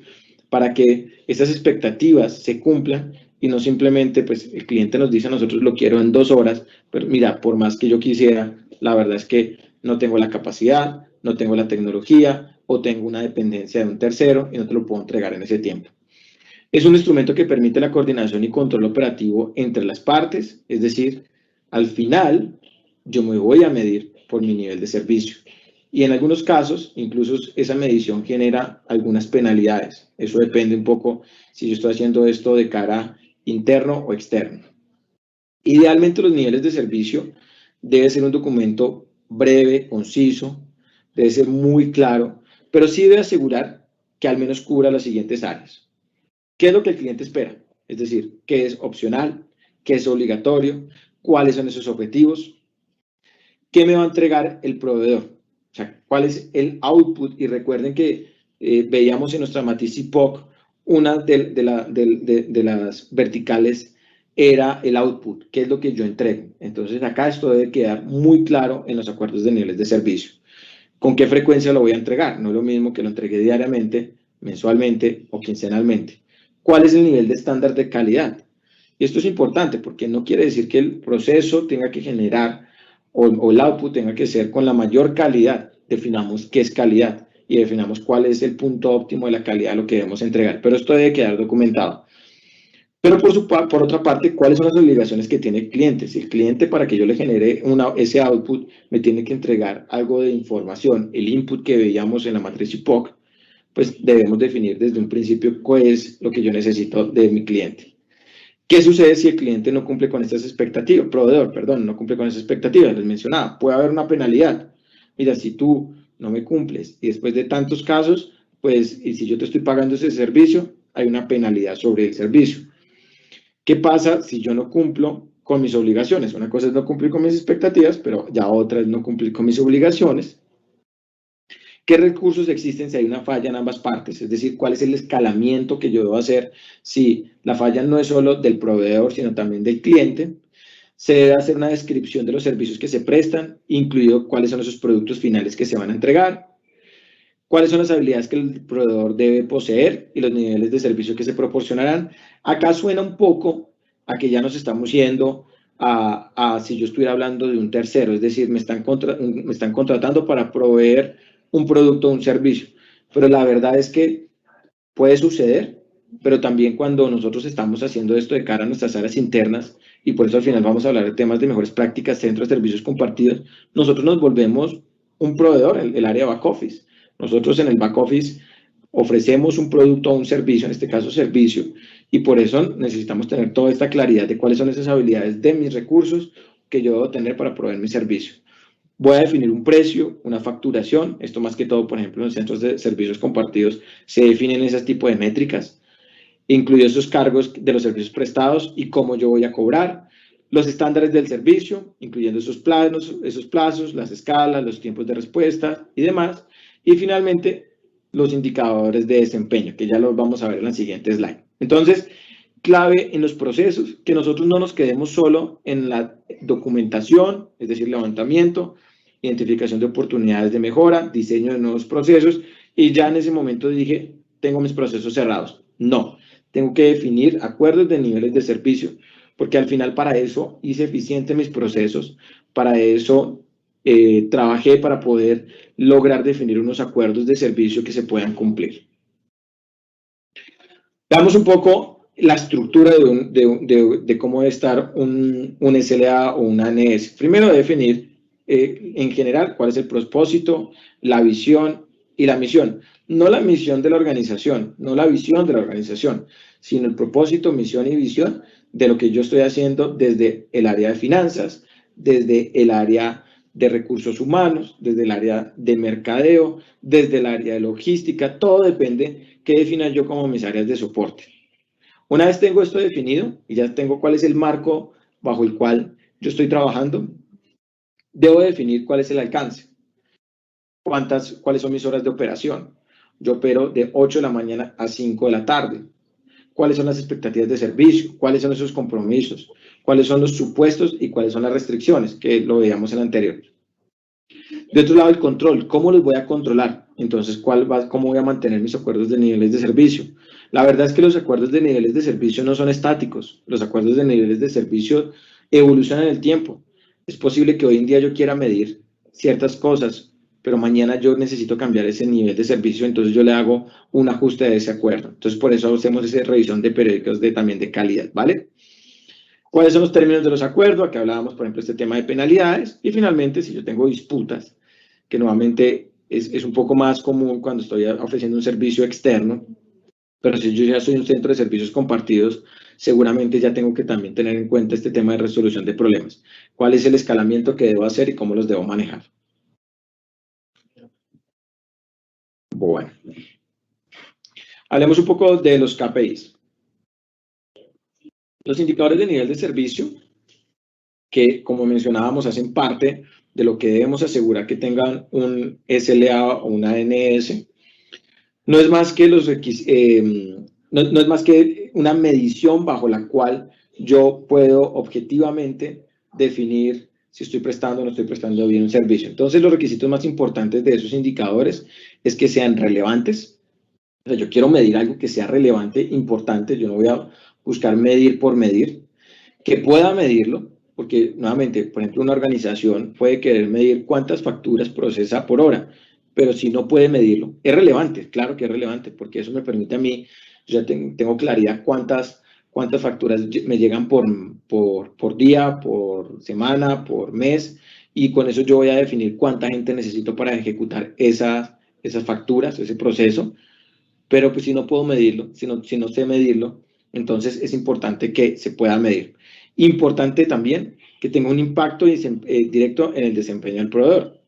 Speaker 2: para que esas expectativas se cumplan y no simplemente pues el cliente nos dice a nosotros lo quiero en 2 horas, pero mira, por más que yo quisiera, la verdad es que no tengo la capacidad, no tengo la tecnología o tengo una dependencia de un tercero y no te lo puedo entregar en ese tiempo. Es un instrumento que permite la coordinación y control operativo entre las partes, es decir, al final yo me voy a medir por mi nivel de servicio. Y en algunos casos, incluso esa medición genera algunas penalidades. Eso depende un poco si yo estoy haciendo esto de cara interno o externo. Idealmente los niveles de servicio debe ser un documento breve, conciso, debe ser muy claro, pero sí debe asegurar que al menos cubra las siguientes áreas. ¿Qué es lo que el cliente espera? Es decir, ¿qué es opcional? ¿Qué es obligatorio? ¿Cuáles son esos objetivos? ¿Qué me va a entregar el proveedor? O sea, ¿cuál es el output? Y recuerden que veíamos en nuestra matriz IPOC, una de las verticales era el output, ¿qué es lo que yo entrego? Entonces acá esto debe quedar muy claro en los acuerdos de niveles de servicio. ¿Con qué frecuencia lo voy a entregar? No es lo mismo que lo entregue diariamente, mensualmente o quincenalmente. ¿Cuál es el nivel de estándar de calidad? Y esto es importante porque no quiere decir que el proceso tenga que generar o el output tenga que ser con la mayor calidad. Definamos qué es calidad y definamos cuál es el punto óptimo de la calidad de lo que debemos entregar. Pero esto debe quedar documentado. Pero por otra parte, ¿cuáles son las obligaciones que tiene el cliente? Si el cliente, para que yo le genere ese output, me tiene que entregar algo de información, el input que veíamos en la matriz IPOC, pues debemos definir desde un principio cuál es lo que yo necesito de mi cliente. ¿Qué sucede si el cliente no cumple con estas expectativas? Proveedor, perdón, no cumple con esas expectativas, les mencionaba. Puede haber una penalidad. Mira, si tú no me cumples y después de tantos casos, pues, y si yo te estoy pagando ese servicio, hay una penalidad sobre el servicio. ¿Qué pasa si yo no cumplo con mis obligaciones? Una cosa es no cumplir con mis expectativas, pero ya otra es no cumplir con mis obligaciones. ¿Qué recursos existen si hay una falla en ambas partes? Es decir, ¿cuál es el escalamiento que yo debo hacer si la falla no es solo del proveedor, sino también del cliente? Se debe hacer una descripción de los servicios que se prestan, incluido cuáles son esos productos finales que se van a entregar, cuáles son las habilidades que el proveedor debe poseer y los niveles de servicio que se proporcionarán. Acá suena un poco a que ya nos estamos yendo a si yo estuviera hablando de un tercero, es decir, me están contratando para proveer un producto o un servicio. Pero la verdad es que puede suceder, pero también cuando nosotros estamos haciendo esto de cara a nuestras áreas internas, y por eso al final vamos a hablar de temas de mejores prácticas, centros de servicios compartidos, nosotros nos volvemos un proveedor, el área back office. Nosotros en el back office ofrecemos un producto o un servicio, en este caso servicio, y por eso necesitamos tener toda esta claridad de cuáles son esas habilidades de mis recursos que yo debo tener para proveer mi servicio. Voy a definir un precio, una facturación, esto más que todo, por ejemplo, en los centros de servicios compartidos se definen ese tipo de métricas, incluidos esos cargos de los servicios prestados y cómo yo voy a cobrar, los estándares del servicio, incluyendo esos plazos, las escalas, los tiempos de respuesta y demás, y finalmente los indicadores de desempeño, que ya los vamos a ver en la siguiente slide. Entonces, clave en los procesos, que nosotros no nos quedemos solo en la documentación, es decir, levantamiento, identificación de oportunidades de mejora, diseño de nuevos procesos, y ya en ese momento dije, tengo mis procesos cerrados. No, tengo que definir acuerdos de niveles de servicio, porque al final para eso hice eficiente mis procesos, para eso trabajé para poder lograr definir unos acuerdos de servicio que se puedan cumplir. Veamos un poco la estructura de cómo debe estar un SLA o un ANS. Primero, definir en general cuál es el propósito, la visión y la misión. No la misión de la organización, no la visión de la organización, sino el propósito, misión y visión de lo que yo estoy haciendo desde el área de finanzas, desde el área de recursos humanos, desde el área de mercadeo, desde el área de logística. Todo depende qué defina yo como mis áreas de soporte. Una vez tengo esto definido y ya tengo cuál es el marco bajo el cual yo estoy trabajando, debo definir cuál es el alcance, cuáles son mis horas de operación. Yo opero de 8 de la mañana a 5 de la tarde. ¿Cuáles son las expectativas de servicio? ¿Cuáles son esos compromisos? ¿Cuáles son los supuestos y cuáles son las restricciones? Que lo veíamos en el anterior. De otro lado, el control. ¿Cómo los voy a controlar? Entonces, ¿cómo voy a mantener mis acuerdos de niveles de servicio? La verdad es que los acuerdos de niveles de servicio no son estáticos. Los acuerdos de niveles de servicio evolucionan en el tiempo. Es posible que hoy en día yo quiera medir ciertas cosas, pero mañana yo necesito cambiar ese nivel de servicio, entonces yo le hago un ajuste de ese acuerdo. Entonces, por eso hacemos esa revisión de periódicos también de calidad, ¿vale? ¿Cuáles son los términos de los acuerdos? Aquí hablábamos, por ejemplo, este tema de penalidades. Y finalmente, si yo tengo disputas, que nuevamente es un poco más común cuando estoy ofreciendo un servicio externo, pero si yo ya soy un centro de servicios compartidos, seguramente ya tengo que también tener en cuenta este tema de resolución de problemas. ¿Cuál es el escalamiento que debo hacer y cómo los debo manejar? Bueno, hablemos un poco de los KPIs. Los indicadores de nivel de servicio, que como mencionábamos hacen parte de lo que debemos asegurar que tengan un SLA o una ANS, no es más que no es más que una medición bajo la cual yo puedo objetivamente definir si estoy prestando o no estoy prestando bien un servicio. Entonces, los requisitos más importantes de esos indicadores es que sean relevantes. O sea, yo quiero medir algo que sea relevante, importante. Yo no voy a buscar medir por medir. Que pueda medirlo, porque nuevamente, por ejemplo, una organización puede querer medir cuántas facturas procesa por hora, pero si no puede medirlo, es relevante, claro que es relevante, porque eso me permite a mí, yo ya tengo claridad cuántas facturas me llegan por día, por semana, por mes, y con eso yo voy a definir cuánta gente necesito para ejecutar esas facturas, ese proceso, pero pues si no puedo medirlo, si no sé medirlo, entonces es importante que se pueda medir. Importante también que tenga un impacto directo en el desempeño del proveedor.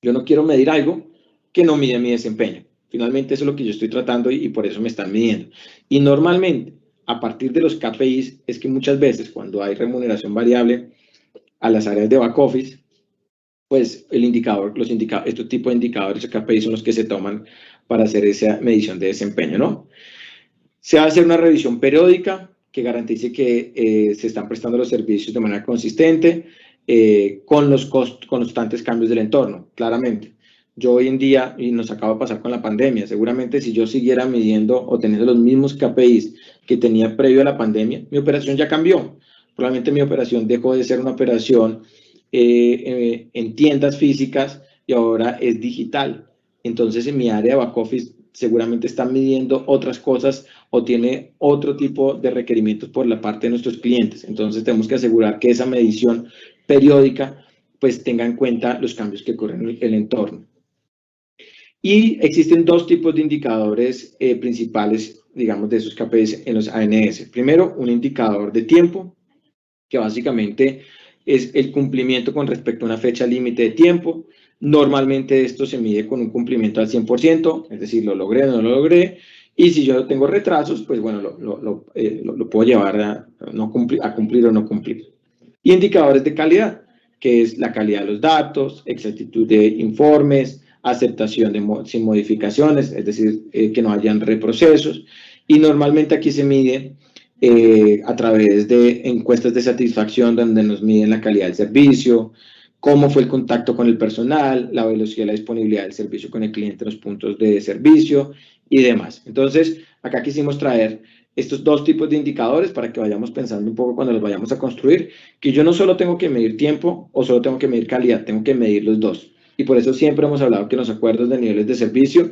Speaker 2: Yo no quiero medir algo que no mide mi desempeño. Finalmente eso es lo que yo estoy tratando y por eso me están midiendo. Y normalmente, a partir de los KPIs, es que muchas veces cuando hay remuneración variable a las áreas de back office, pues este tipo de indicadores o KPIs son los que se toman para hacer esa medición de desempeño, ¿no? Se va a hacer una revisión periódica que garantice que se están prestando los servicios de manera consistente con los constantes cambios del entorno, claramente. Yo hoy en día, y nos acaba de pasar con la pandemia, seguramente si yo siguiera midiendo o teniendo los mismos KPIs que tenía previo a la pandemia, mi operación ya cambió. Probablemente mi operación dejó de ser una operación en tiendas físicas y ahora es digital. Entonces, en mi área de back office seguramente está midiendo otras cosas o tiene otro tipo de requerimientos por la parte de nuestros clientes. Entonces, tenemos que asegurar que esa medición periódica pues tenga en cuenta los cambios que ocurren en el entorno. Y existen dos tipos de indicadores principales, digamos, de esos KPIs en los ANS. Primero, un indicador de tiempo, que básicamente es el cumplimiento con respecto a una fecha límite de tiempo. Normalmente esto se mide con un cumplimiento al 100%, es decir, lo logré o no lo logré. Y si yo tengo retrasos, pues bueno, lo puedo llevar a cumplir o no cumplir. Y indicadores de calidad, que es la calidad de los datos, exactitud de informes, aceptación sin modificaciones, es decir, que no hayan reprocesos. Y normalmente aquí se mide a través de encuestas de satisfacción donde nos miden la calidad del servicio, cómo fue el contacto con el personal, la velocidad y la disponibilidad del servicio con el cliente en los puntos de servicio y demás. Entonces, acá quisimos traer estos dos tipos de indicadores para que vayamos pensando un poco cuando los vayamos a construir, que yo no solo tengo que medir tiempo o solo tengo que medir calidad, tengo que medir los dos. Y por eso siempre hemos hablado que en los acuerdos de niveles de servicio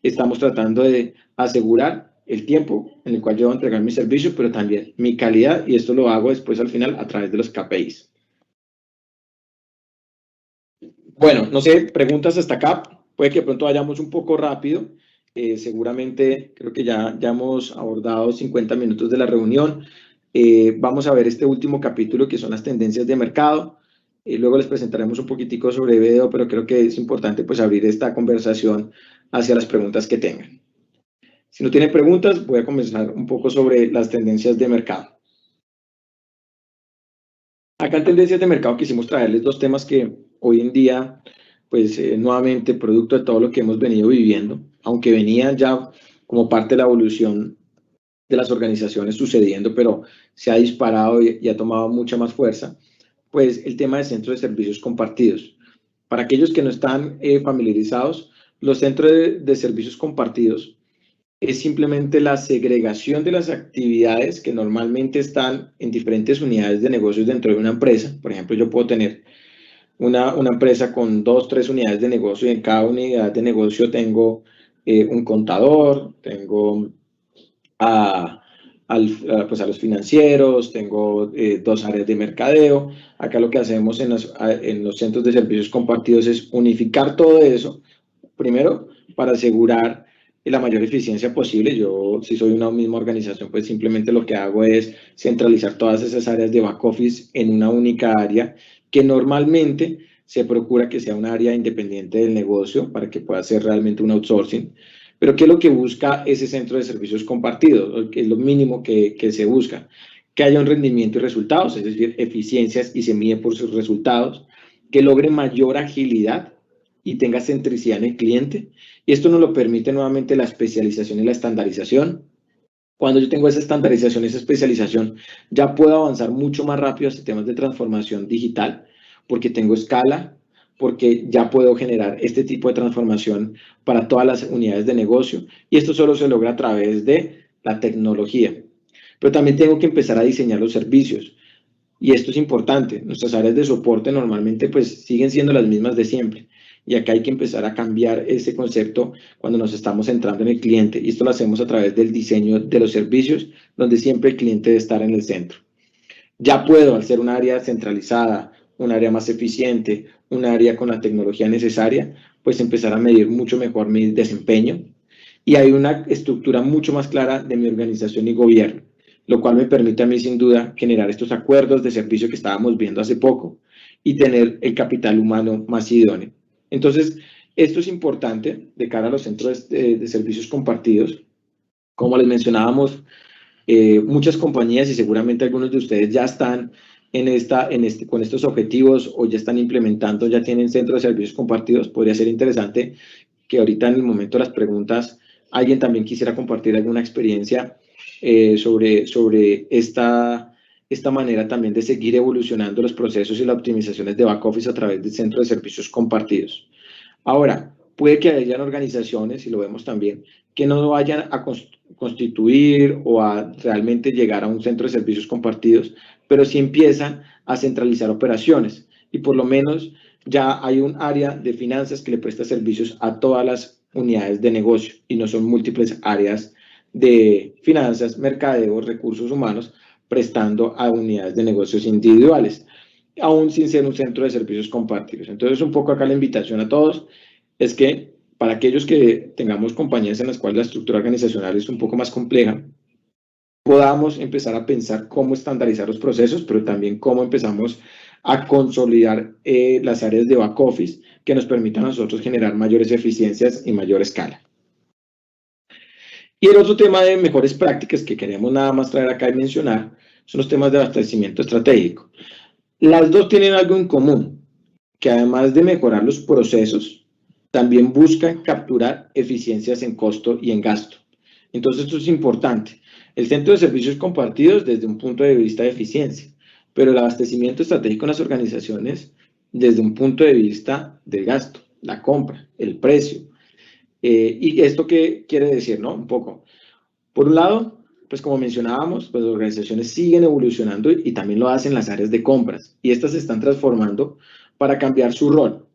Speaker 2: estamos tratando de asegurar el tiempo en el cual yo voy a entregar mi servicio, pero también mi calidad, y esto lo hago después al final a través de los KPIs. Bueno, no sé, preguntas hasta acá. Puede que de pronto vayamos un poco rápido. Seguramente creo que ya hemos abordado 50 minutos de la reunión. Vamos a ver este último capítulo que son las tendencias de mercado. Luego les presentaremos un poquitico sobre video, pero creo que es importante pues abrir esta conversación hacia las preguntas que tengan. Si no tienen preguntas, voy a comenzar un poco sobre las tendencias de mercado. Acá en tendencias de mercado quisimos traerles dos temas que hoy en día, pues nuevamente, producto de todo lo que hemos venido viviendo, aunque venían ya como parte de la evolución de las organizaciones sucediendo, pero se ha disparado y ha tomado mucha más fuerza, pues el tema de centros de servicios compartidos. Para aquellos que no están familiarizados, los centros de servicios compartidos es simplemente la segregación de las actividades que normalmente están en diferentes unidades de negocios dentro de una empresa. Por ejemplo, yo puedo tener una empresa con 2, 3 unidades de negocio y en cada unidad de negocio tengo un contador, tengo pues a los financieros, tengo 2 áreas de mercadeo. Acá lo que hacemos en los centros de servicios compartidos es unificar todo eso, primero, para asegurar la mayor eficiencia posible. Yo, si soy una misma organización, pues simplemente lo que hago es centralizar todas esas áreas de back office en una única área, que normalmente se procura que sea un área independiente del negocio para que pueda ser realmente un outsourcing. Pero ¿qué es lo que busca ese centro de servicios compartidos? Que es lo mínimo que se busca, que haya un rendimiento y resultados, es decir, eficiencias y se mide por sus resultados, que logre mayor agilidad y tenga centricidad en el cliente. Y esto nos lo permite nuevamente la especialización y la estandarización. Cuando yo tengo esa estandarización, esa especialización, ya puedo avanzar mucho más rápido hacia temas de transformación digital, porque tengo escala, porque ya puedo generar este tipo de transformación para todas las unidades de negocio. Y esto solo se logra a través de la tecnología. Pero también tengo que empezar a diseñar los servicios. Y esto es importante. Nuestras áreas de soporte normalmente pues siguen siendo las mismas de siempre. Y acá hay que empezar a cambiar ese concepto cuando nos estamos centrando en el cliente. Y esto lo hacemos a través del diseño de los servicios, donde siempre el cliente debe estar en el centro. Ya puedo, al ser un área centralizada, un área más eficiente, un área con la tecnología necesaria, pues empezar a medir mucho mejor mi desempeño. Y hay una estructura mucho más clara de mi organización y gobierno, lo cual me permite a mí sin duda generar estos acuerdos de servicio que estábamos viendo hace poco y tener el capital humano más idóneo. Entonces, esto es importante de cara a los centros de servicios compartidos. Como les mencionábamos, muchas compañías y seguramente algunos de ustedes ya están con estos objetivos o ya están implementando, ya tienen centros de servicios compartidos. Podría ser interesante que ahorita en el momento de las preguntas alguien también quisiera compartir alguna experiencia sobre esta manera también de seguir evolucionando los procesos y las optimizaciones de back office a través del centro de servicios compartidos. Ahora, puede que hayan organizaciones, y lo vemos también, que no vayan a constituir o a realmente llegar a un centro de servicios compartidos, pero sí empiezan a centralizar operaciones y por lo menos ya hay un área de finanzas que le presta servicios a todas las unidades de negocio y no son múltiples áreas de finanzas, mercadeo, recursos humanos prestando a unidades de negocios individuales, aún sin ser un centro de servicios compartidos. Entonces, un poco acá la invitación a todos es que para aquellos que tengamos compañías en las cuales la estructura organizacional es un poco más compleja, podamos empezar a pensar cómo estandarizar los procesos, pero también cómo empezamos a consolidar las áreas de back office que nos permitan a nosotros generar mayores eficiencias y mayor escala. Y el otro tema de mejores prácticas que queremos nada más traer acá y mencionar son los temas de abastecimiento estratégico. Las dos tienen algo en común, que además de mejorar los procesos, también buscan capturar eficiencias en costo y en gasto. Entonces, esto es importante. El centro de servicios compartidos desde un punto de vista de eficiencia, pero el abastecimiento estratégico en las organizaciones desde un punto de vista del gasto, la compra, el precio. ¿Y esto qué quiere decir, no? Un poco. Por un lado, pues como mencionábamos, pues las organizaciones siguen evolucionando y también lo hacen las áreas de compras y estas se están transformando para cambiar su rol,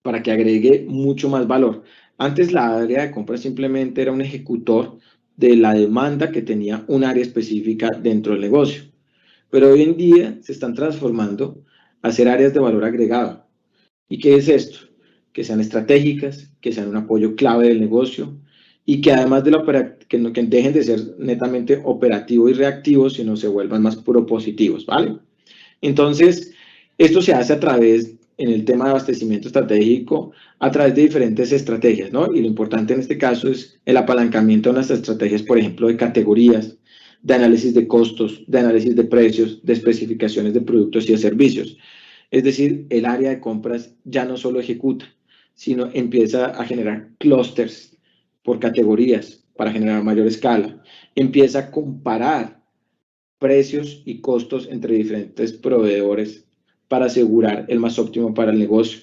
Speaker 2: para que agregue mucho más valor. Antes la área de compras simplemente era un ejecutor de la demanda que tenía un área específica dentro del negocio. Pero hoy en día se están transformando a ser áreas de valor agregado. ¿Y qué es esto? Que sean estratégicas, que sean un apoyo clave del negocio y que además de que dejen de ser netamente operativos y reactivos, sino se vuelvan más propositivos, ¿vale? Entonces, esto se hace a través, en el tema de abastecimiento estratégico, a través de diferentes estrategias, ¿no? Y lo importante en este caso es el apalancamiento de las estrategias, por ejemplo, de categorías, de análisis de costos, de análisis de precios, de especificaciones de productos y de servicios. Es decir, el área de compras ya no solo ejecuta, sino empieza a generar clústeres por categorías para generar mayor escala. Empieza a comparar precios y costos entre diferentes proveedores para asegurar el más óptimo para el negocio.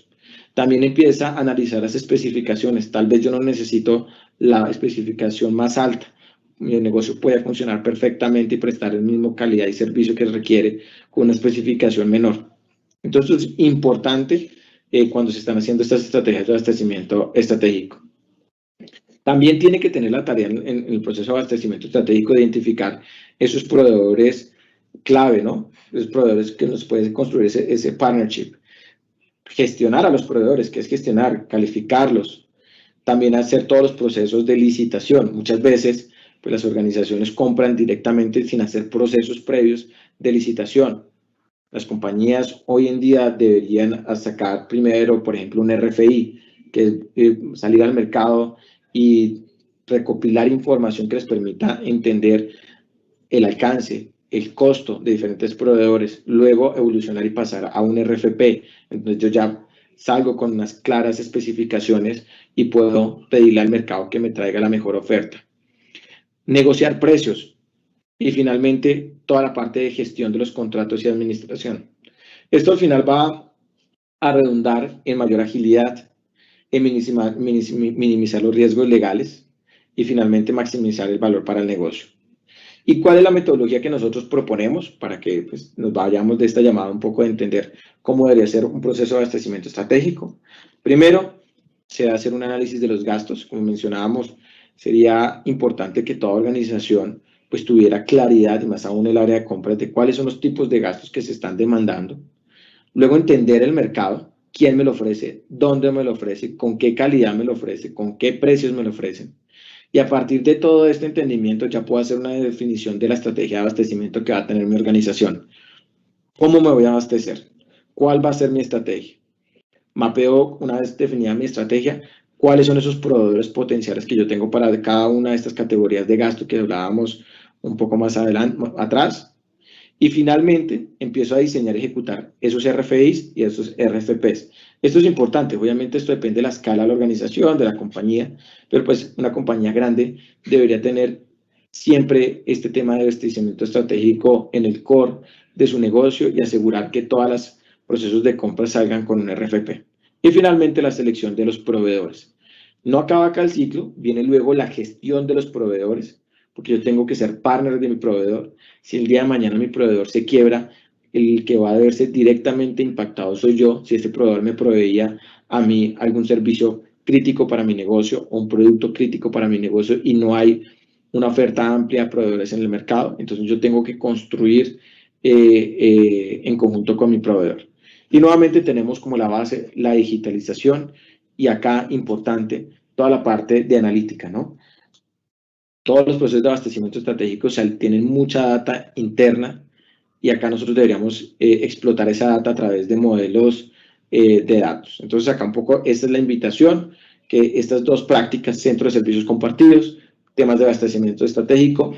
Speaker 2: También empieza a analizar las especificaciones. Tal vez yo no necesito la especificación más alta. Mi negocio puede funcionar perfectamente y prestar el mismo calidad y servicio que requiere con una especificación menor. Entonces es importante cuando se están haciendo estas estrategias de abastecimiento estratégico. También tiene que tener la tarea en el proceso de abastecimiento estratégico de identificar esos proveedores clave, ¿no? Los proveedores que nos pueden construir ese partnership. Gestionar a los proveedores, que es gestionar, calificarlos. También hacer todos los procesos de licitación. Muchas veces, pues las organizaciones compran directamente sin hacer procesos previos de licitación. Las compañías hoy en día deberían sacar primero, por ejemplo, un RFI, que es salir al mercado y recopilar información que les permita entender el alcance, el costo de diferentes proveedores, luego evolucionar y pasar a un RFP. Entonces yo ya salgo con unas claras especificaciones y puedo pedirle al mercado que me traiga la mejor oferta. Negociar precios y finalmente toda la parte de gestión de los contratos y administración. Esto al final va a redundar en mayor agilidad, en minimizar los riesgos legales y finalmente maximizar el valor para el negocio. ¿Y cuál es la metodología que nosotros proponemos para que pues, nos vayamos de esta llamada un poco a entender cómo debería ser un proceso de abastecimiento estratégico? Primero, se va a hacer un análisis de los gastos. Como mencionábamos, sería importante que toda organización pues tuviera claridad, y más aún el área de compras, de cuáles son los tipos de gastos que se están demandando. Luego entender el mercado, quién me lo ofrece, dónde me lo ofrece, con qué calidad me lo ofrece, con qué precios me lo ofrecen. Y a partir de todo este entendimiento ya puedo hacer una definición de la estrategia de abastecimiento que va a tener mi organización. ¿Cómo me voy a abastecer? ¿Cuál va a ser mi estrategia? Mapeo, una vez definida mi estrategia, cuáles son esos proveedores potenciales que yo tengo para cada una de estas categorías de gasto que hablábamos un poco más atrás. Y finalmente empiezo a diseñar y ejecutar esos RFIs y esos RFPs. Esto es importante, obviamente esto depende de la escala de la organización, de la compañía, pero pues una compañía grande debería tener siempre este tema de abastecimiento estratégico en el core de su negocio y asegurar que todos los procesos de compra salgan con un RFP. Y finalmente la selección de los proveedores. No acaba acá el ciclo, viene luego la gestión de los proveedores, porque yo tengo que ser partner de mi proveedor. Si el día de mañana mi proveedor se quiebra, el que va a verse directamente impactado soy yo, si este proveedor me proveía a mí algún servicio crítico para mi negocio o un producto crítico para mi negocio y no hay una oferta amplia de proveedores en el mercado, entonces yo tengo que construir en conjunto con mi proveedor. Y nuevamente tenemos como la base la digitalización y acá importante toda la parte de analítica, ¿no? Todos los procesos de abastecimiento estratégico tienen mucha data interna y acá nosotros deberíamos explotar esa data a través de modelos de datos. Entonces acá un poco esta es la invitación, que estas dos prácticas, centro de servicios compartidos, temas de abastecimiento estratégico,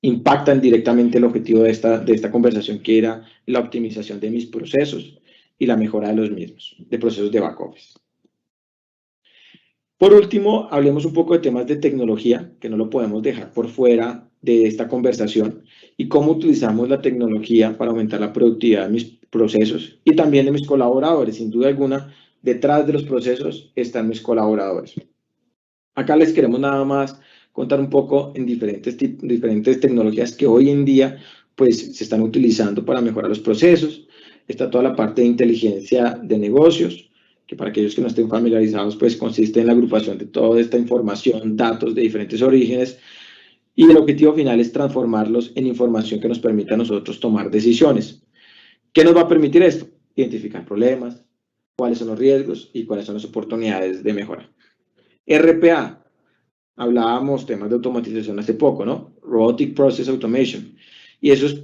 Speaker 2: impactan directamente el objetivo de esta conversación, que era la optimización de mis procesos y la mejora de los mismos, de procesos de back office. Por último, hablemos un poco de temas de tecnología, que no lo podemos dejar por fuera de esta conversación, y cómo utilizamos la tecnología para aumentar la productividad de mis procesos y también de mis colaboradores. Sin duda alguna, detrás de los procesos están mis colaboradores. Acá les queremos nada más contar un poco en diferentes tecnologías que hoy en día pues, se están utilizando para mejorar los procesos. Está toda la parte de inteligencia de negocios, que para aquellos que no estén familiarizados, pues consiste en la agrupación de toda esta información, datos de diferentes orígenes, Y el objetivo final es transformarlos en información que nos permita a nosotros tomar decisiones. ¿Qué nos va a permitir esto? Identificar problemas, cuáles son los riesgos y cuáles son las oportunidades de mejora. RPA, hablábamos temas de automatización hace poco, ¿no? Robotic Process Automation. Y eso es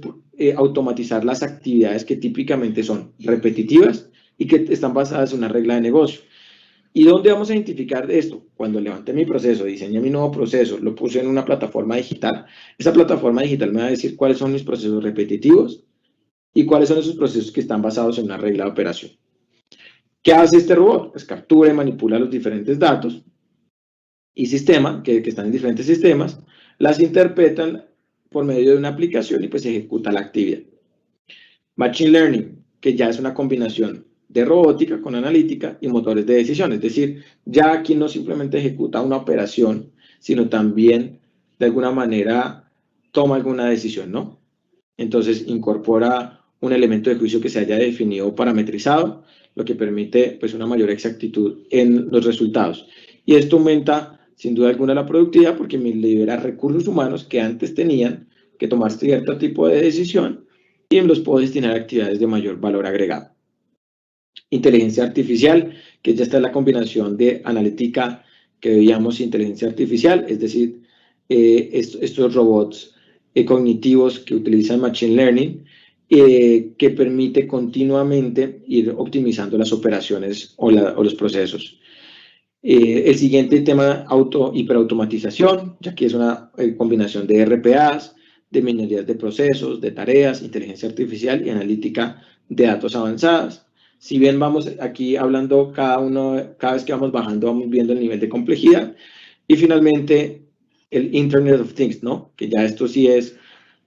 Speaker 2: automatizar las actividades que típicamente son repetitivas y que están basadas en una regla de negocio. ¿Y dónde vamos a identificar esto? Cuando levanté mi proceso, diseñé mi nuevo proceso, lo puse en una plataforma digital. Esa plataforma digital me va a decir cuáles son mis procesos repetitivos y cuáles son esos procesos que están basados en una regla de operación. ¿Qué hace este robot? Pues captura y manipula los diferentes datos y sistemas, que están en diferentes sistemas, las interpretan por medio de una aplicación y pues ejecuta la actividad. Machine Learning, que ya es una combinación de robótica con analítica y motores de decisión. Es decir, ya aquí no simplemente ejecuta una operación, sino también de alguna manera toma alguna decisión, ¿no? Entonces incorpora un elemento de juicio que se haya definido o parametrizado, lo que permite pues una mayor exactitud en los resultados. Y esto aumenta sin duda alguna la productividad porque me libera recursos humanos que antes tenían que tomar cierto tipo de decisión y los puedo destinar a actividades de mayor valor agregado. Inteligencia artificial, que ya está en la combinación de analítica que veíamos, inteligencia artificial, es decir, estos robots cognitivos que utilizan Machine Learning, que permite continuamente ir optimizando las operaciones o los procesos. El siguiente tema, hiperautomatización, ya que es una combinación de RPAs, de minerías de procesos, de tareas, inteligencia artificial y analítica de datos avanzadas. Si bien vamos aquí hablando cada vez que vamos bajando, vamos viendo el nivel de complejidad. Y finalmente, el Internet of Things, ¿no? Que ya esto sí es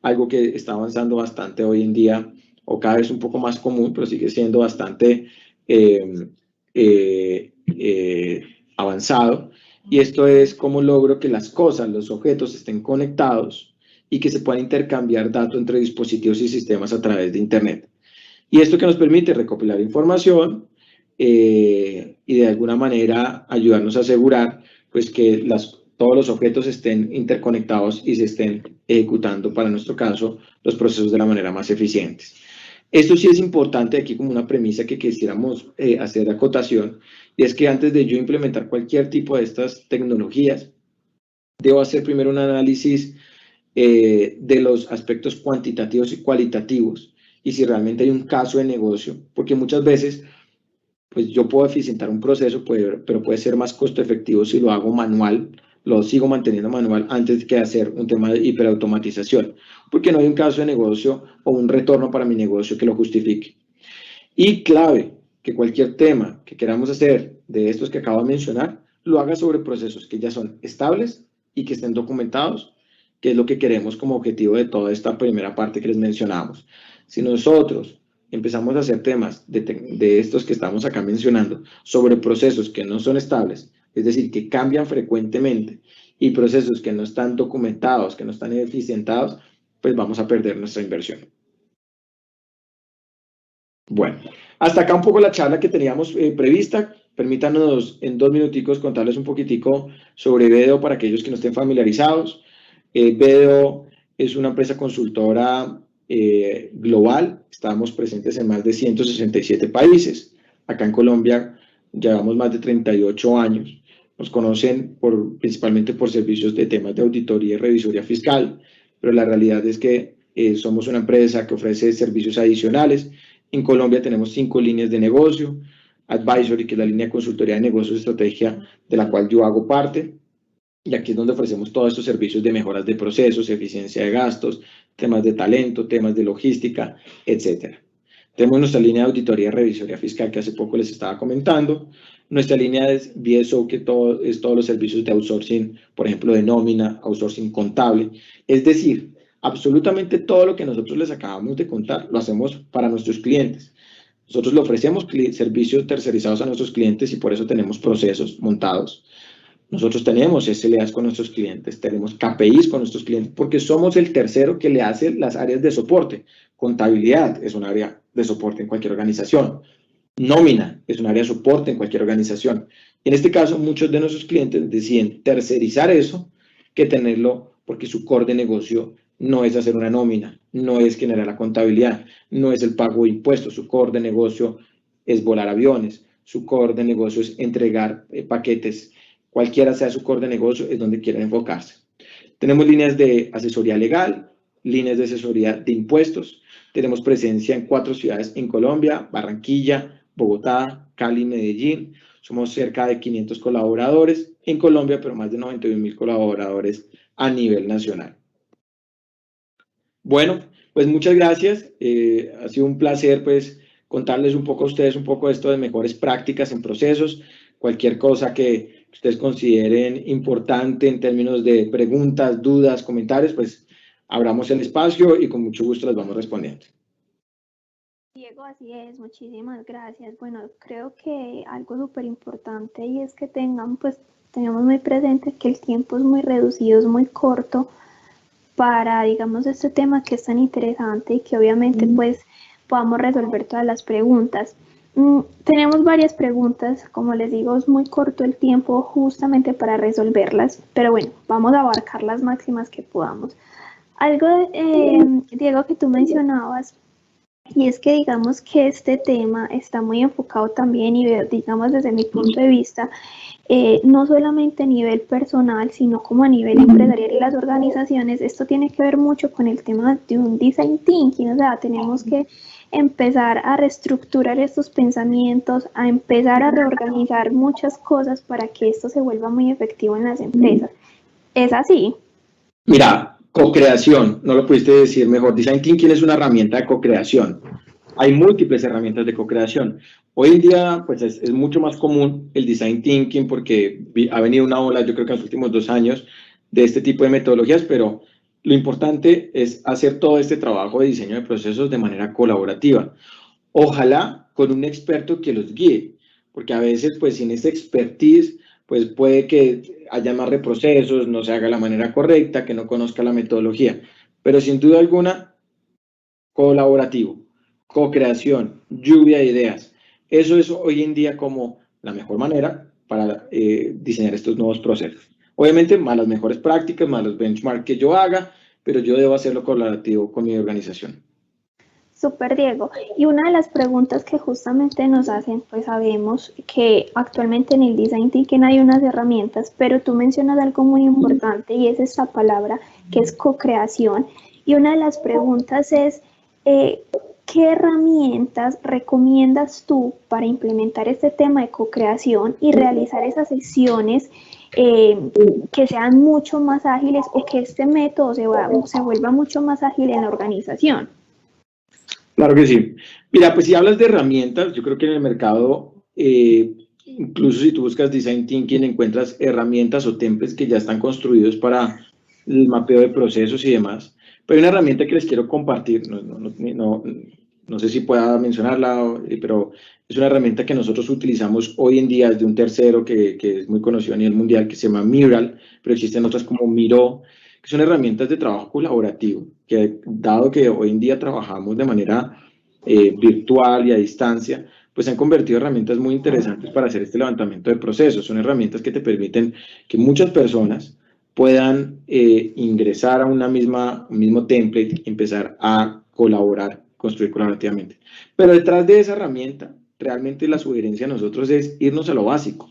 Speaker 2: algo que está avanzando bastante hoy en día, o cada vez un poco más común, pero sigue siendo bastante avanzado. Y esto es cómo logro que las cosas, los objetos estén conectados y que se puedan intercambiar datos entre dispositivos y sistemas a través de Internet. Y esto que nos permite recopilar información y de alguna manera ayudarnos a asegurar pues, que todos los objetos estén interconectados y se estén ejecutando, para nuestro caso, los procesos de la manera más eficientes. Esto sí es importante aquí como una premisa que quisiéramos hacer acotación, y es que antes de yo implementar cualquier tipo de estas tecnologías, debo hacer primero un análisis de los aspectos cuantitativos y cualitativos, y si realmente hay un caso de negocio, porque muchas veces pues yo puedo eficientar un proceso, pero puede ser más costo efectivo si lo hago manual, lo sigo manteniendo manual antes que hacer un tema de hiperautomatización, porque no hay un caso de negocio o un retorno para mi negocio que lo justifique. Y clave, que cualquier tema que queramos hacer de estos que acabo de mencionar, lo haga sobre procesos que ya son estables y que estén documentados, que es lo que queremos como objetivo de toda esta primera parte que les mencionamos. Si nosotros empezamos a hacer temas de estos que estamos acá mencionando sobre procesos que no son estables, es decir, que cambian frecuentemente, y procesos que no están documentados, que no están eficientados, pues vamos a perder nuestra inversión. Bueno, hasta acá un poco la charla que teníamos prevista. Permítanos en 2 minuticos contarles un poquitico sobre BDO para aquellos que no estén familiarizados. BDO es una empresa consultora global. Estamos presentes en más de 167 países. Acá en Colombia llevamos más de 38 años. Nos conocen principalmente por servicios de temas de auditoría y revisoría fiscal, pero la realidad es que somos una empresa que ofrece servicios adicionales. En Colombia tenemos 5 líneas de negocio: Advisory, que es la línea de consultoría de negocios y estrategia, de la cual yo hago parte, y aquí es donde ofrecemos todos estos servicios de mejoras de procesos, eficiencia de gastos, temas de talento, temas de logística, etc. Tenemos nuestra línea de auditoría y revisoría fiscal, que hace poco les estaba comentando. Nuestra línea es BSO, que es todos los servicios de outsourcing, por ejemplo, de nómina, outsourcing contable. Es decir, absolutamente todo lo que nosotros les acabamos de contar lo hacemos para nuestros clientes. Nosotros le ofrecemos servicios tercerizados a nuestros clientes y por eso tenemos procesos montados. Nosotros tenemos SLAs con nuestros clientes, tenemos KPIs con nuestros clientes, porque somos el tercero que le hace las áreas de soporte. Contabilidad es un área de soporte en cualquier organización. Nómina es un área de soporte en cualquier organización. En este caso, muchos de nuestros clientes deciden tercerizar eso que tenerlo porque su core de negocio no es hacer una nómina, no es generar la contabilidad, no es el pago de impuestos, su core de negocio es volar aviones, su core de negocio es entregar paquetes, cualquiera sea su core de negocio, es donde quieren enfocarse. Tenemos líneas de asesoría legal, líneas de asesoría de impuestos, tenemos presencia en 4 ciudades en Colombia: Barranquilla, Bogotá, Cali, Medellín. Somos cerca de 500 colaboradores en Colombia, pero más de 91.000 colaboradores a nivel nacional. Bueno, pues muchas gracias. Ha sido un placer pues contarles un poco a ustedes un poco de esto de mejores prácticas en procesos. Cualquier cosa que ustedes consideren importante en términos de preguntas, dudas, comentarios, pues abramos el espacio y con mucho gusto las vamos respondiendo.
Speaker 1: Diego, así es, muchísimas gracias. Bueno, creo que algo súper importante y es que tengamos muy presente que el tiempo es muy reducido, es muy corto para, digamos, este tema que es tan interesante y que obviamente pues podamos resolver todas las preguntas. Tenemos varias preguntas, como les digo, es muy corto el tiempo justamente para resolverlas, pero bueno, vamos a abarcar las máximas que podamos. Algo, Diego, que tú mencionabas, y es que digamos que este tema está muy enfocado también, y digamos desde mi punto de vista, no solamente a nivel personal, sino como a nivel empresarial y las organizaciones. Esto tiene que ver mucho con el tema de un design thinking, o sea, tenemos que empezar a reestructurar estos pensamientos, a empezar a reorganizar muchas cosas para que esto se vuelva muy efectivo en las empresas. ¿Es así?
Speaker 2: Mira, co-creación, no lo pudiste decir mejor. Design Thinking es una herramienta de co-creación. Hay múltiples herramientas de co-creación. Hoy en día, pues es mucho más común el Design Thinking porque ha venido una ola, yo creo que en los últimos 2 años, de este tipo de metodologías, pero lo importante es hacer todo este trabajo de diseño de procesos de manera colaborativa. Ojalá con un experto que los guíe, porque a veces, pues sin esta expertise, pues puede que haya más reprocesos, no se haga de la manera correcta, que no conozca la metodología. Pero sin duda alguna, colaborativo, co-creación, lluvia de ideas. Eso es hoy en día como la mejor manera para diseñar estos nuevos procesos. Obviamente, más las mejores prácticas, más los benchmarks que yo haga, pero yo debo hacerlo colaborativo con mi organización.
Speaker 1: Súper, Diego. Y una de las preguntas que justamente nos hacen, pues sabemos que actualmente en el Design Thinking hay unas herramientas, pero tú mencionas algo muy importante y es esta palabra que es co-creación. Y una de las preguntas es, ¿qué herramientas recomiendas tú para implementar este tema de co-creación y realizar esas sesiones que sean mucho más ágiles o que este método se vuelva mucho más ágil en la organización?
Speaker 2: Claro que sí. Mira, pues si hablas de herramientas, yo creo que en el mercado, incluso si tú buscas Design Thinking, encuentras herramientas o templates que ya están construidos para el mapeo de procesos y demás. Pero hay una herramienta que les quiero compartir, no sé si pueda mencionarla, pero es una herramienta que nosotros utilizamos hoy en día de un tercero que es muy conocido a nivel mundial, que se llama Mural, pero existen otras como Miro, que son herramientas de trabajo colaborativo, que dado que hoy en día trabajamos de manera virtual y a distancia, pues se han convertido en herramientas muy interesantes para hacer este levantamiento de procesos. Son herramientas que te permiten que muchas personas puedan ingresar a un mismo template y empezar a colaborar, construir colaborativamente. Pero detrás de esa herramienta, realmente la sugerencia a nosotros es irnos a lo básico.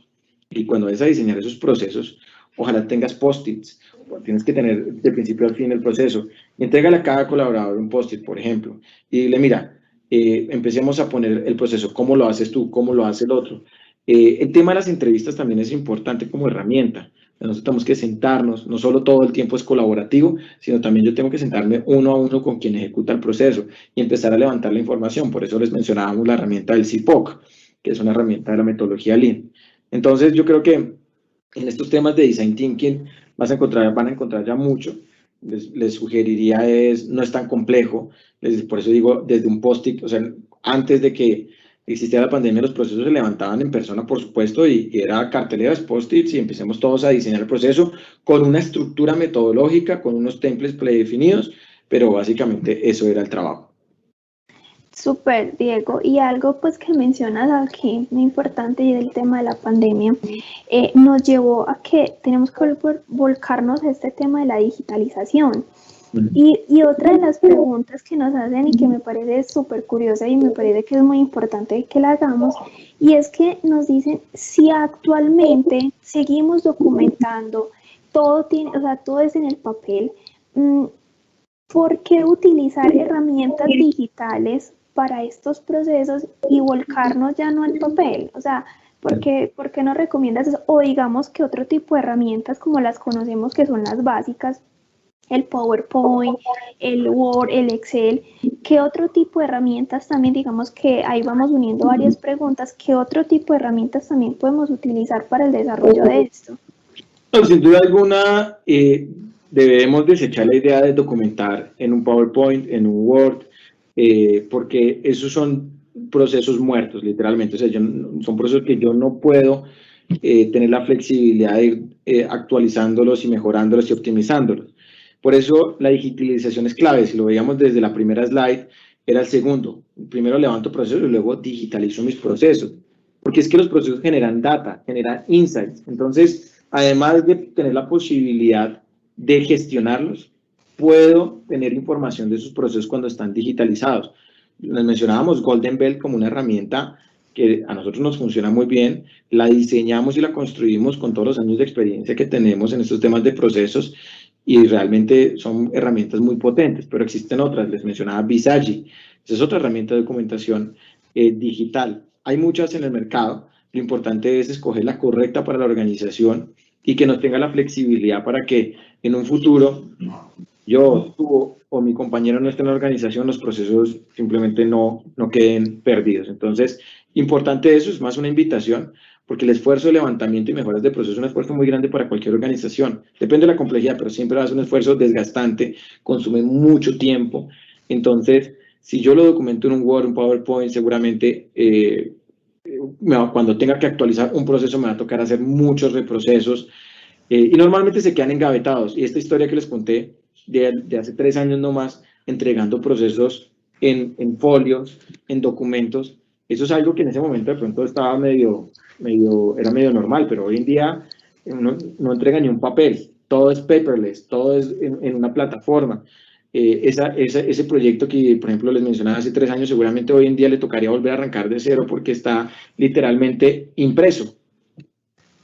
Speaker 2: Y cuando vayas a diseñar esos procesos, ojalá tengas post-its. Tienes que tener de principio al fin el proceso. Y entrégale a cada colaborador un post-it, por ejemplo, y dile, mira, empecemos a poner el proceso, cómo lo haces tú, cómo lo hace el otro. El tema de las entrevistas también es importante como herramienta. Nosotros tenemos que sentarnos, no solo todo el tiempo es colaborativo, sino también yo tengo que sentarme uno a uno con quien ejecuta el proceso y empezar a levantar la información. Por eso les mencionábamos la herramienta del CPOC, que es una herramienta de la metodología Lean. Entonces yo creo que en estos temas de Design Thinking van a encontrar ya mucho. Les sugeriría no es tan complejo, por eso digo desde un post-it, o sea, antes de que existiera la pandemia, los procesos se levantaban en persona, por supuesto, y era carteleras, post-its, y empecemos todos a diseñar el proceso con una estructura metodológica, con unos templates predefinidos, pero básicamente eso era el trabajo.
Speaker 1: Súper, Diego. Y algo pues que mencionas aquí, muy importante, y el tema de la pandemia, nos llevó a que tenemos que volcarnos a este tema de la digitalización. Y otra de las preguntas que nos hacen y que me parece súper curiosa y me parece que es muy importante que la hagamos, y es que nos dicen si actualmente seguimos documentando, todo tiene, o sea, todo es en el papel, ¿por qué utilizar herramientas digitales para estos procesos y volcarnos ya no al papel? O sea, ¿por qué no recomiendas eso? O digamos que otro tipo de herramientas como las conocemos que son las básicas, el PowerPoint, el Word, el Excel, ¿qué otro tipo de herramientas también, digamos que ahí vamos uniendo varias preguntas, qué otro tipo de herramientas también podemos utilizar para el desarrollo de esto?
Speaker 2: No, sin duda alguna, debemos desechar la idea de documentar en un PowerPoint, en un Word, porque esos son procesos muertos, literalmente. O sea, son procesos que yo no puedo tener la flexibilidad de ir actualizándolos y mejorándolos y optimizándolos. Por eso la digitalización es clave. Si lo veíamos desde la primera slide, era el segundo. Primero levanto procesos y luego digitalizo mis procesos. Porque es que los procesos generan data, generan insights. Entonces, además de tener la posibilidad de gestionarlos, puedo tener información de esos procesos cuando están digitalizados. Les mencionábamos Golden Belt como una herramienta que a nosotros nos funciona muy bien, la diseñamos y la construimos con todos los años de experiencia que tenemos en estos temas de procesos y realmente son herramientas muy potentes, pero existen otras, les mencionaba Visagi, esa es otra herramienta de documentación digital. Hay muchas en el mercado, lo importante es escoger la correcta para la organización y que nos tenga la flexibilidad para que en un futuro yo, tú o mi compañero no esté en la organización, los procesos simplemente no queden perdidos. Entonces, importante eso, es más una invitación, porque el esfuerzo de levantamiento y mejoras de procesos es un esfuerzo muy grande para cualquier organización. Depende de la complejidad, pero siempre va a ser un esfuerzo desgastante, consume mucho tiempo. Entonces, si yo lo documento en un Word, un PowerPoint, seguramente cuando tenga que actualizar un proceso me va a tocar hacer muchos reprocesos y normalmente se quedan engavetados. Y esta historia que les conté de hace 3 años no más, entregando procesos en folios, en documentos, eso es algo que en ese momento de pronto estaba era medio normal, pero hoy en día uno no entrega ni un papel, todo es paperless, todo es en una plataforma. Ese proyecto que, por ejemplo, les mencionaba hace 3 años, seguramente hoy en día le tocaría volver a arrancar de cero porque está literalmente impreso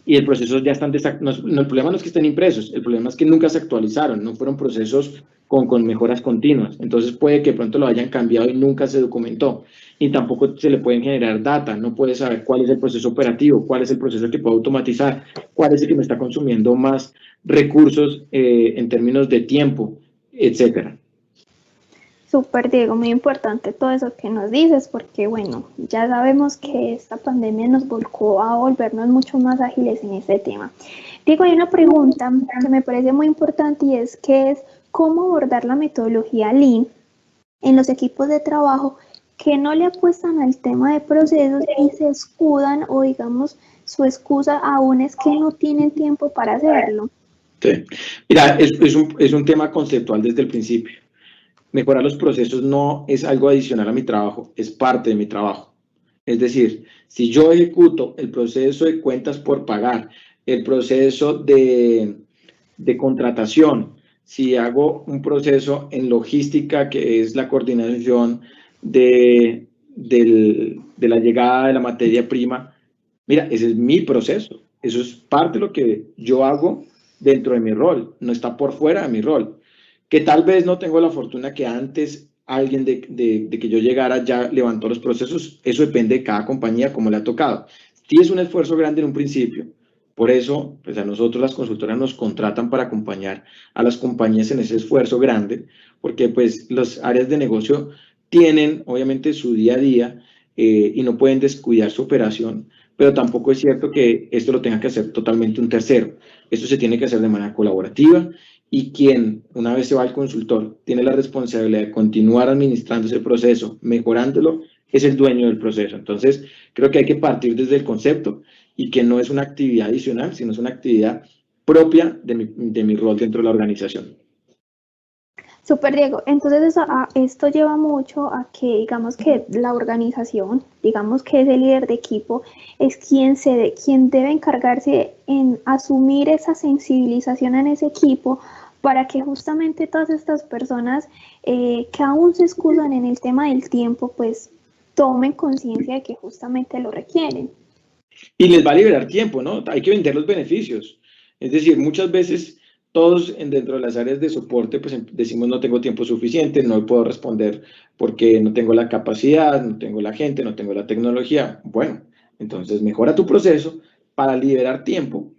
Speaker 2: y el proceso ya están el problema no es que estén impresos, el problema es que nunca se actualizaron, no fueron procesos con mejoras continuas, entonces puede que pronto lo hayan cambiado y nunca se documentó, y tampoco se le pueden generar data, no puede saber cuál es el proceso operativo, cuál es el proceso que puedo automatizar, cuál es el que me está consumiendo más recursos en términos de tiempo, etcétera.
Speaker 1: Súper, Diego, muy importante todo eso que nos dices, porque bueno, ya sabemos que esta pandemia nos volcó a volvernos mucho más ágiles en este tema. Diego, hay una pregunta que me parece muy importante y es que es cómo abordar la metodología Lean en los equipos de trabajo que no le apuestan al tema de procesos y se escudan o digamos su excusa aún es que no tienen tiempo para hacerlo.
Speaker 2: Sí. Mira, es un tema conceptual desde el principio. Mejorar los procesos no es algo adicional a mi trabajo, es parte de mi trabajo. Es decir, si yo ejecuto el proceso de cuentas por pagar, el proceso de contratación, si hago un proceso en logística que es la coordinación de la llegada de la materia prima, mira, ese es mi proceso, eso es parte de lo que yo hago dentro de mi rol, no está por fuera de mi rol. Que tal vez no tengo la fortuna que antes alguien de que yo llegara ya levantó los procesos, eso depende de cada compañía como le ha tocado. Sí es un esfuerzo grande en un principio, por eso pues a nosotros las consultoras nos contratan para acompañar a las compañías en ese esfuerzo grande, porque pues las áreas de negocio tienen obviamente su día a día y no pueden descuidar su operación, pero tampoco es cierto que esto lo tenga que hacer totalmente un tercero. Esto se tiene que hacer de manera colaborativa y quien, una vez se va al consultor, tiene la responsabilidad de continuar administrando ese proceso, mejorándolo, es el dueño del proceso. Entonces, creo que hay que partir desde el concepto y que no es una actividad adicional, sino es una actividad propia de mi rol dentro de la organización.
Speaker 1: Súper, Diego. Entonces esto lleva mucho a que digamos que la organización, digamos que ese líder de equipo es quien debe encargarse en asumir esa sensibilización en ese equipo para que justamente todas estas personas que aún se excusan en el tema del tiempo, pues tomen conciencia de que justamente lo requieren.
Speaker 2: Y les va a liberar tiempo, ¿no? Hay que vender los beneficios. Es decir, muchas veces todos dentro de las áreas de soporte, pues decimos no tengo tiempo suficiente, no puedo responder porque no tengo la capacidad, no tengo la gente, no tengo la tecnología. Bueno, entonces mejora tu proceso para liberar tiempo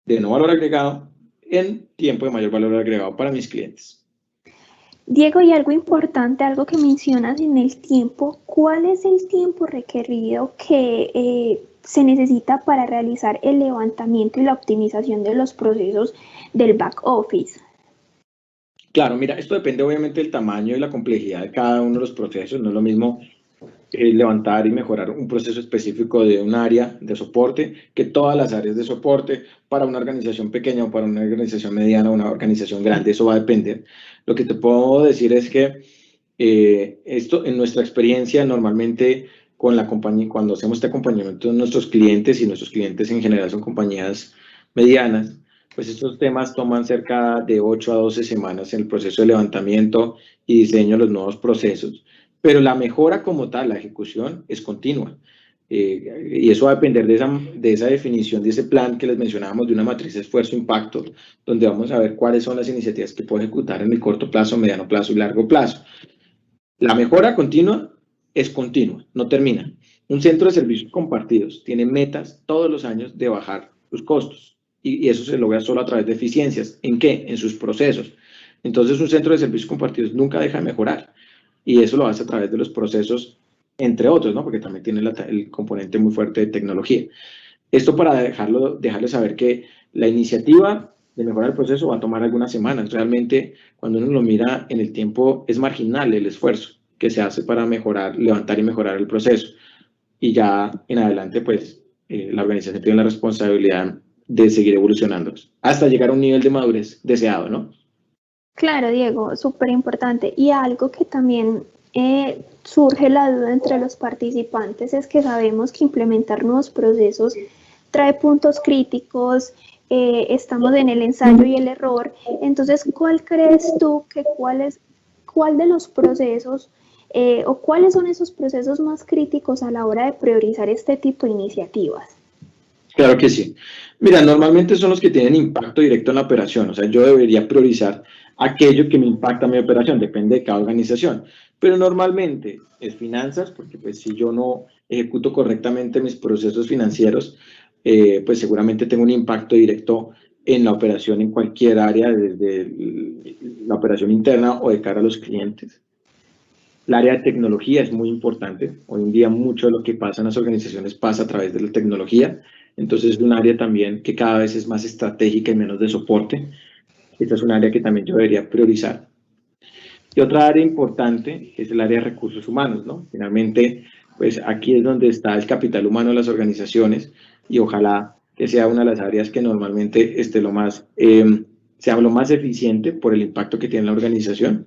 Speaker 2: de no valor agregado en tiempo de mayor valor agregado para mis clientes.
Speaker 1: Diego, y algo importante, algo que mencionas en el tiempo, ¿cuál es el tiempo requerido que se necesita para realizar el levantamiento y la optimización de los procesos del back office?
Speaker 2: Claro, mira, esto depende obviamente del tamaño y la complejidad de cada uno de los procesos. No es lo mismo levantar y mejorar un proceso específico de un área de soporte que todas las áreas de soporte para una organización pequeña o para una organización mediana o una organización grande. Eso va a depender. Lo que te puedo decir es que esto en nuestra experiencia normalmente con la compañía, cuando hacemos este acompañamiento de nuestros clientes y nuestros clientes en general son compañías medianas, pues estos temas toman cerca de 8 a 12 semanas en el proceso de levantamiento y diseño de los nuevos procesos. Pero la mejora como tal, la ejecución, es continua. Y eso va a depender de esa definición, de ese plan que les mencionábamos de una matriz de esfuerzo-impacto, donde vamos a ver cuáles son las iniciativas que puedo ejecutar en el corto plazo, mediano plazo y largo plazo. La mejora continua es continua, no termina. Un centro de servicios compartidos tiene metas todos los años de bajar sus costos y eso se logra solo a través de eficiencias. ¿En qué? En sus procesos. Entonces un centro de servicios compartidos nunca deja de mejorar y eso lo hace a través de los procesos, entre otros, ¿no? Porque también tiene el componente muy fuerte de tecnología. Esto para dejarles saber que la iniciativa de mejorar el proceso va a tomar algunas semanas. Realmente, cuando uno lo mira en el tiempo, es marginal el esfuerzo que se hace para mejorar, levantar y mejorar el proceso. Y ya en adelante, pues, la organización tiene la responsabilidad de seguir evolucionando hasta llegar a un nivel de madurez deseado, ¿no?
Speaker 1: Claro, Diego, súper importante. Y algo que también surge la duda entre los participantes es que sabemos que implementar nuevos procesos trae puntos críticos, estamos en el ensayo y el error. Entonces, ¿cuál crees tú que cuál de los procesos o cuáles son esos procesos más críticos a la hora de priorizar este tipo de iniciativas?
Speaker 2: Claro que sí. Mira, normalmente son los que tienen impacto directo en la operación. O sea, yo debería priorizar aquello que me impacta mi operación, depende de cada organización. Pero normalmente es finanzas, porque pues si yo no ejecuto correctamente mis procesos financieros, pues seguramente tengo un impacto directo en la operación en cualquier área, desde la operación interna o de cara a los clientes. El área de tecnología es muy importante. Hoy en día mucho de lo que pasa en las organizaciones pasa a través de la tecnología. Entonces es un área también que cada vez es más estratégica y menos de soporte. Esta es un área que también yo debería priorizar. Y otra área importante es el área de recursos humanos, ¿no? Finalmente, pues aquí es donde está el capital humano de las organizaciones y ojalá que sea una de las áreas que normalmente esté sea lo más eficiente por el impacto que tiene la organización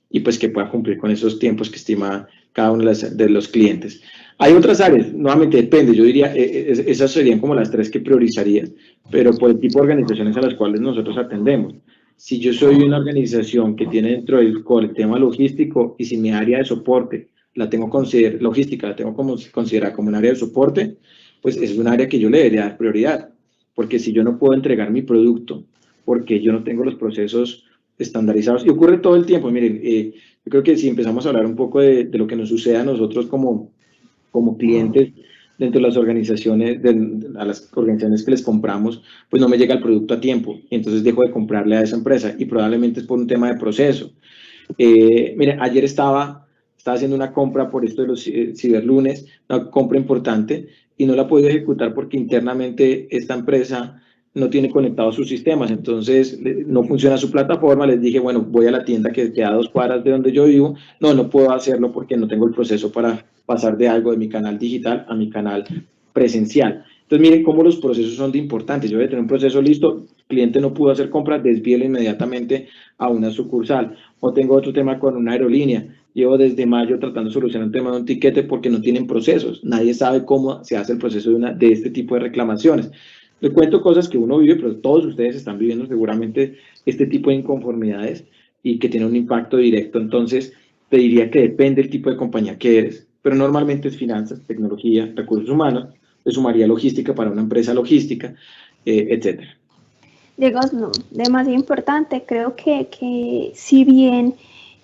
Speaker 2: y pues que pueda cumplir con esos tiempos que estima cada uno de los clientes. Hay otras áreas, nuevamente depende, yo diría, esas serían como las 3 que priorizaría, pero por el tipo de organizaciones a las cuales nosotros atendemos. Si yo soy una organización que tiene dentro del core el tema logístico y si mi área de soporte logística la tengo considerada como un área de soporte, pues es un área que yo le debería dar prioridad, porque si yo no puedo entregar mi producto, porque yo no tengo los procesos estandarizados, y ocurre todo el tiempo, miren, yo creo que si empezamos a hablar un poco de lo que nos sucede a nosotros como clientes dentro de las organizaciones, a las organizaciones que les compramos, pues no me llega el producto a tiempo, y entonces dejo de comprarle a esa empresa, y probablemente es por un tema de proceso. Mire, ayer estaba haciendo una compra por esto de los ciberlunes, una compra importante, y no la he podido ejecutar porque internamente esta empresa no tiene conectados sus sistemas, entonces no funciona su plataforma. Les dije, bueno, voy a la tienda que queda a 2 cuadras de donde yo vivo, no puedo hacerlo porque no tengo el proceso para pasar de algo de mi canal digital a mi canal presencial. Entonces, miren cómo los procesos son de importantes. Yo voy a tener un proceso listo, el cliente no pudo hacer compras, desvíelo inmediatamente a una sucursal. O tengo otro tema con una aerolínea. Llevo desde mayo tratando de solucionar un tema de un tiquete porque no tienen procesos. Nadie sabe cómo se hace el proceso de este tipo de reclamaciones. Le cuento cosas que uno vive, pero todos ustedes están viviendo seguramente este tipo de inconformidades y que tiene un impacto directo. Entonces, te diría que depende del tipo de compañía que eres, pero normalmente es finanzas, tecnología, recursos humanos, le sumaría logística para una empresa logística, etcétera.
Speaker 1: Diego, no, demasiado importante. Creo que si bien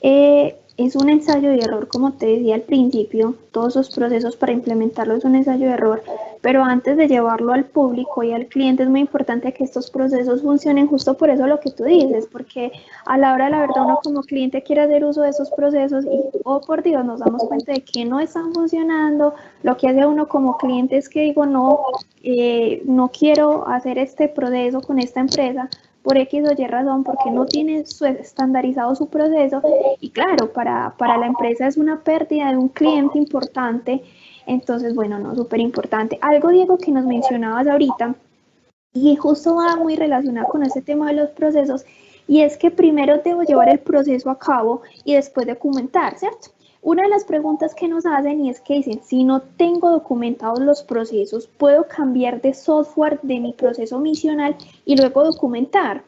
Speaker 1: es un ensayo de error, como te decía al principio, todos los procesos para implementarlo es un ensayo de error, pero antes de llevarlo al público y al cliente es muy importante que estos procesos funcionen, justo por eso lo que tú dices, porque a la hora de la verdad uno como cliente quiere hacer uso de esos procesos y, oh por Dios, nos damos cuenta de que no están funcionando. Lo que hace uno como cliente es que digo, no, no quiero hacer este proceso con esta empresa por X o Y razón, porque no tiene estandarizado su proceso, y claro, para la empresa es una pérdida de un cliente importante. Entonces, bueno, no, súper importante. Algo, Diego, que nos mencionabas ahorita, y justo va muy relacionado con este tema de los procesos, y es que primero debo llevar el proceso a cabo y después documentar, ¿cierto? Una de las preguntas que nos hacen y es que dicen, si no tengo documentados los procesos, ¿puedo cambiar de software de mi proceso misional y luego documentar?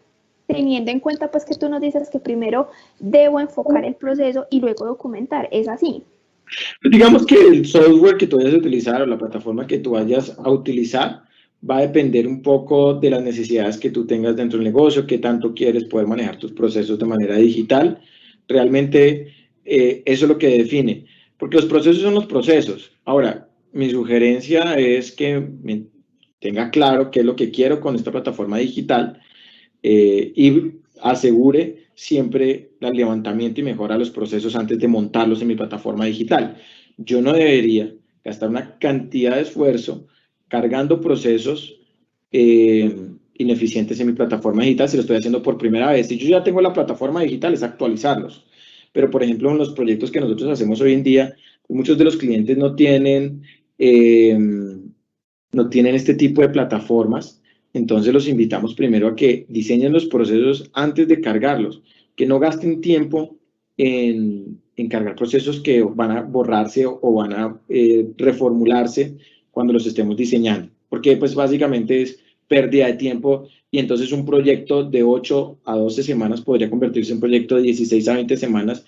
Speaker 1: Teniendo en cuenta pues que tú nos dices que primero debo enfocar el proceso y luego documentar, ¿es así?
Speaker 2: Digamos que el software que tú vayas a utilizar o la plataforma que tú vayas a utilizar va a depender un poco de las necesidades que tú tengas dentro del negocio, qué tanto quieres poder manejar tus procesos de manera digital. Realmente eso es lo que define, porque los procesos son los procesos. Ahora, mi sugerencia es que tenga claro qué es lo que quiero con esta plataforma digital y asegure siempre el levantamiento y mejora los procesos antes de montarlos en mi plataforma digital. Yo no debería gastar una cantidad de esfuerzo cargando procesos ineficientes en mi plataforma digital si lo estoy haciendo por primera vez. Si yo ya tengo la plataforma digital, es actualizarlos. Pero, por ejemplo, en los proyectos que nosotros hacemos hoy en día, muchos de los clientes no tienen este tipo de plataformas. Entonces los invitamos primero a que diseñen los procesos antes de cargarlos, que no gasten tiempo en cargar procesos que van a borrarse o van a reformularse cuando los estemos diseñando, porque pues básicamente es pérdida de tiempo y entonces un proyecto de 8 a 12 semanas podría convertirse en un proyecto de 16 a 20 semanas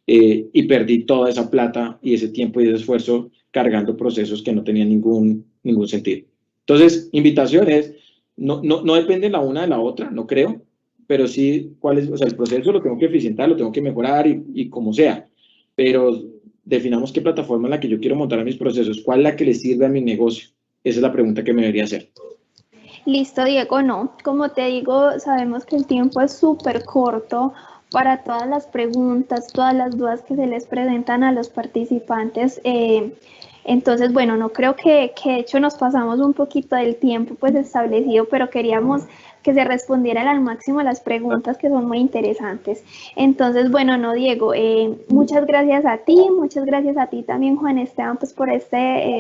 Speaker 2: y perdí toda esa plata y ese tiempo y ese esfuerzo cargando procesos que no tenían ningún sentido. Entonces, invitación es, no depende la una de la otra, no creo, pero sí cuál es, o sea, el proceso lo tengo que eficientar, lo tengo que mejorar y como sea, pero definamos qué plataforma es la que yo quiero montar a mis procesos, cuál es la que le sirve a mi negocio. Esa es la pregunta que me debería hacer.
Speaker 1: Listo, Diego, no. Como te digo, sabemos que el tiempo es súper corto para todas las preguntas, todas las dudas que se les presentan a los participantes. Entonces, bueno, no creo que de hecho nos pasamos un poquito del tiempo pues establecido, pero queríamos que se respondieran al máximo las preguntas que son muy interesantes. Entonces, bueno, no, Diego, muchas gracias a ti también, Juan Esteban, pues por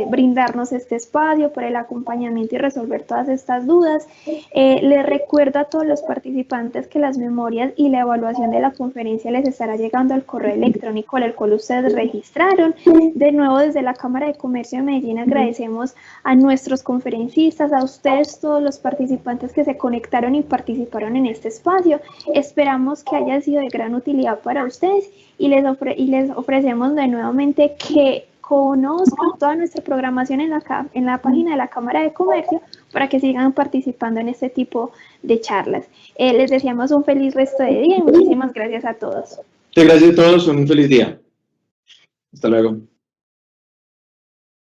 Speaker 1: brindarnos este espacio, por el acompañamiento y resolver todas estas dudas. Les recuerdo a todos los participantes que las memorias y la evaluación de la conferencia les estará llegando al correo electrónico al cual ustedes registraron. De nuevo, desde la Cámara de Comercio de Medellín agradecemos a nuestros conferencistas, a ustedes, todos los participantes que se conectaron y participaron en este espacio. Esperamos que haya sido de gran utilidad para ustedes y les ofrecemos de nuevamente que conozcan toda nuestra programación en la página de la Cámara de Comercio para que sigan participando en este tipo de charlas. Les deseamos un feliz resto de día y muchísimas gracias a todos.
Speaker 2: Muchas gracias a todos, un feliz día. Hasta luego.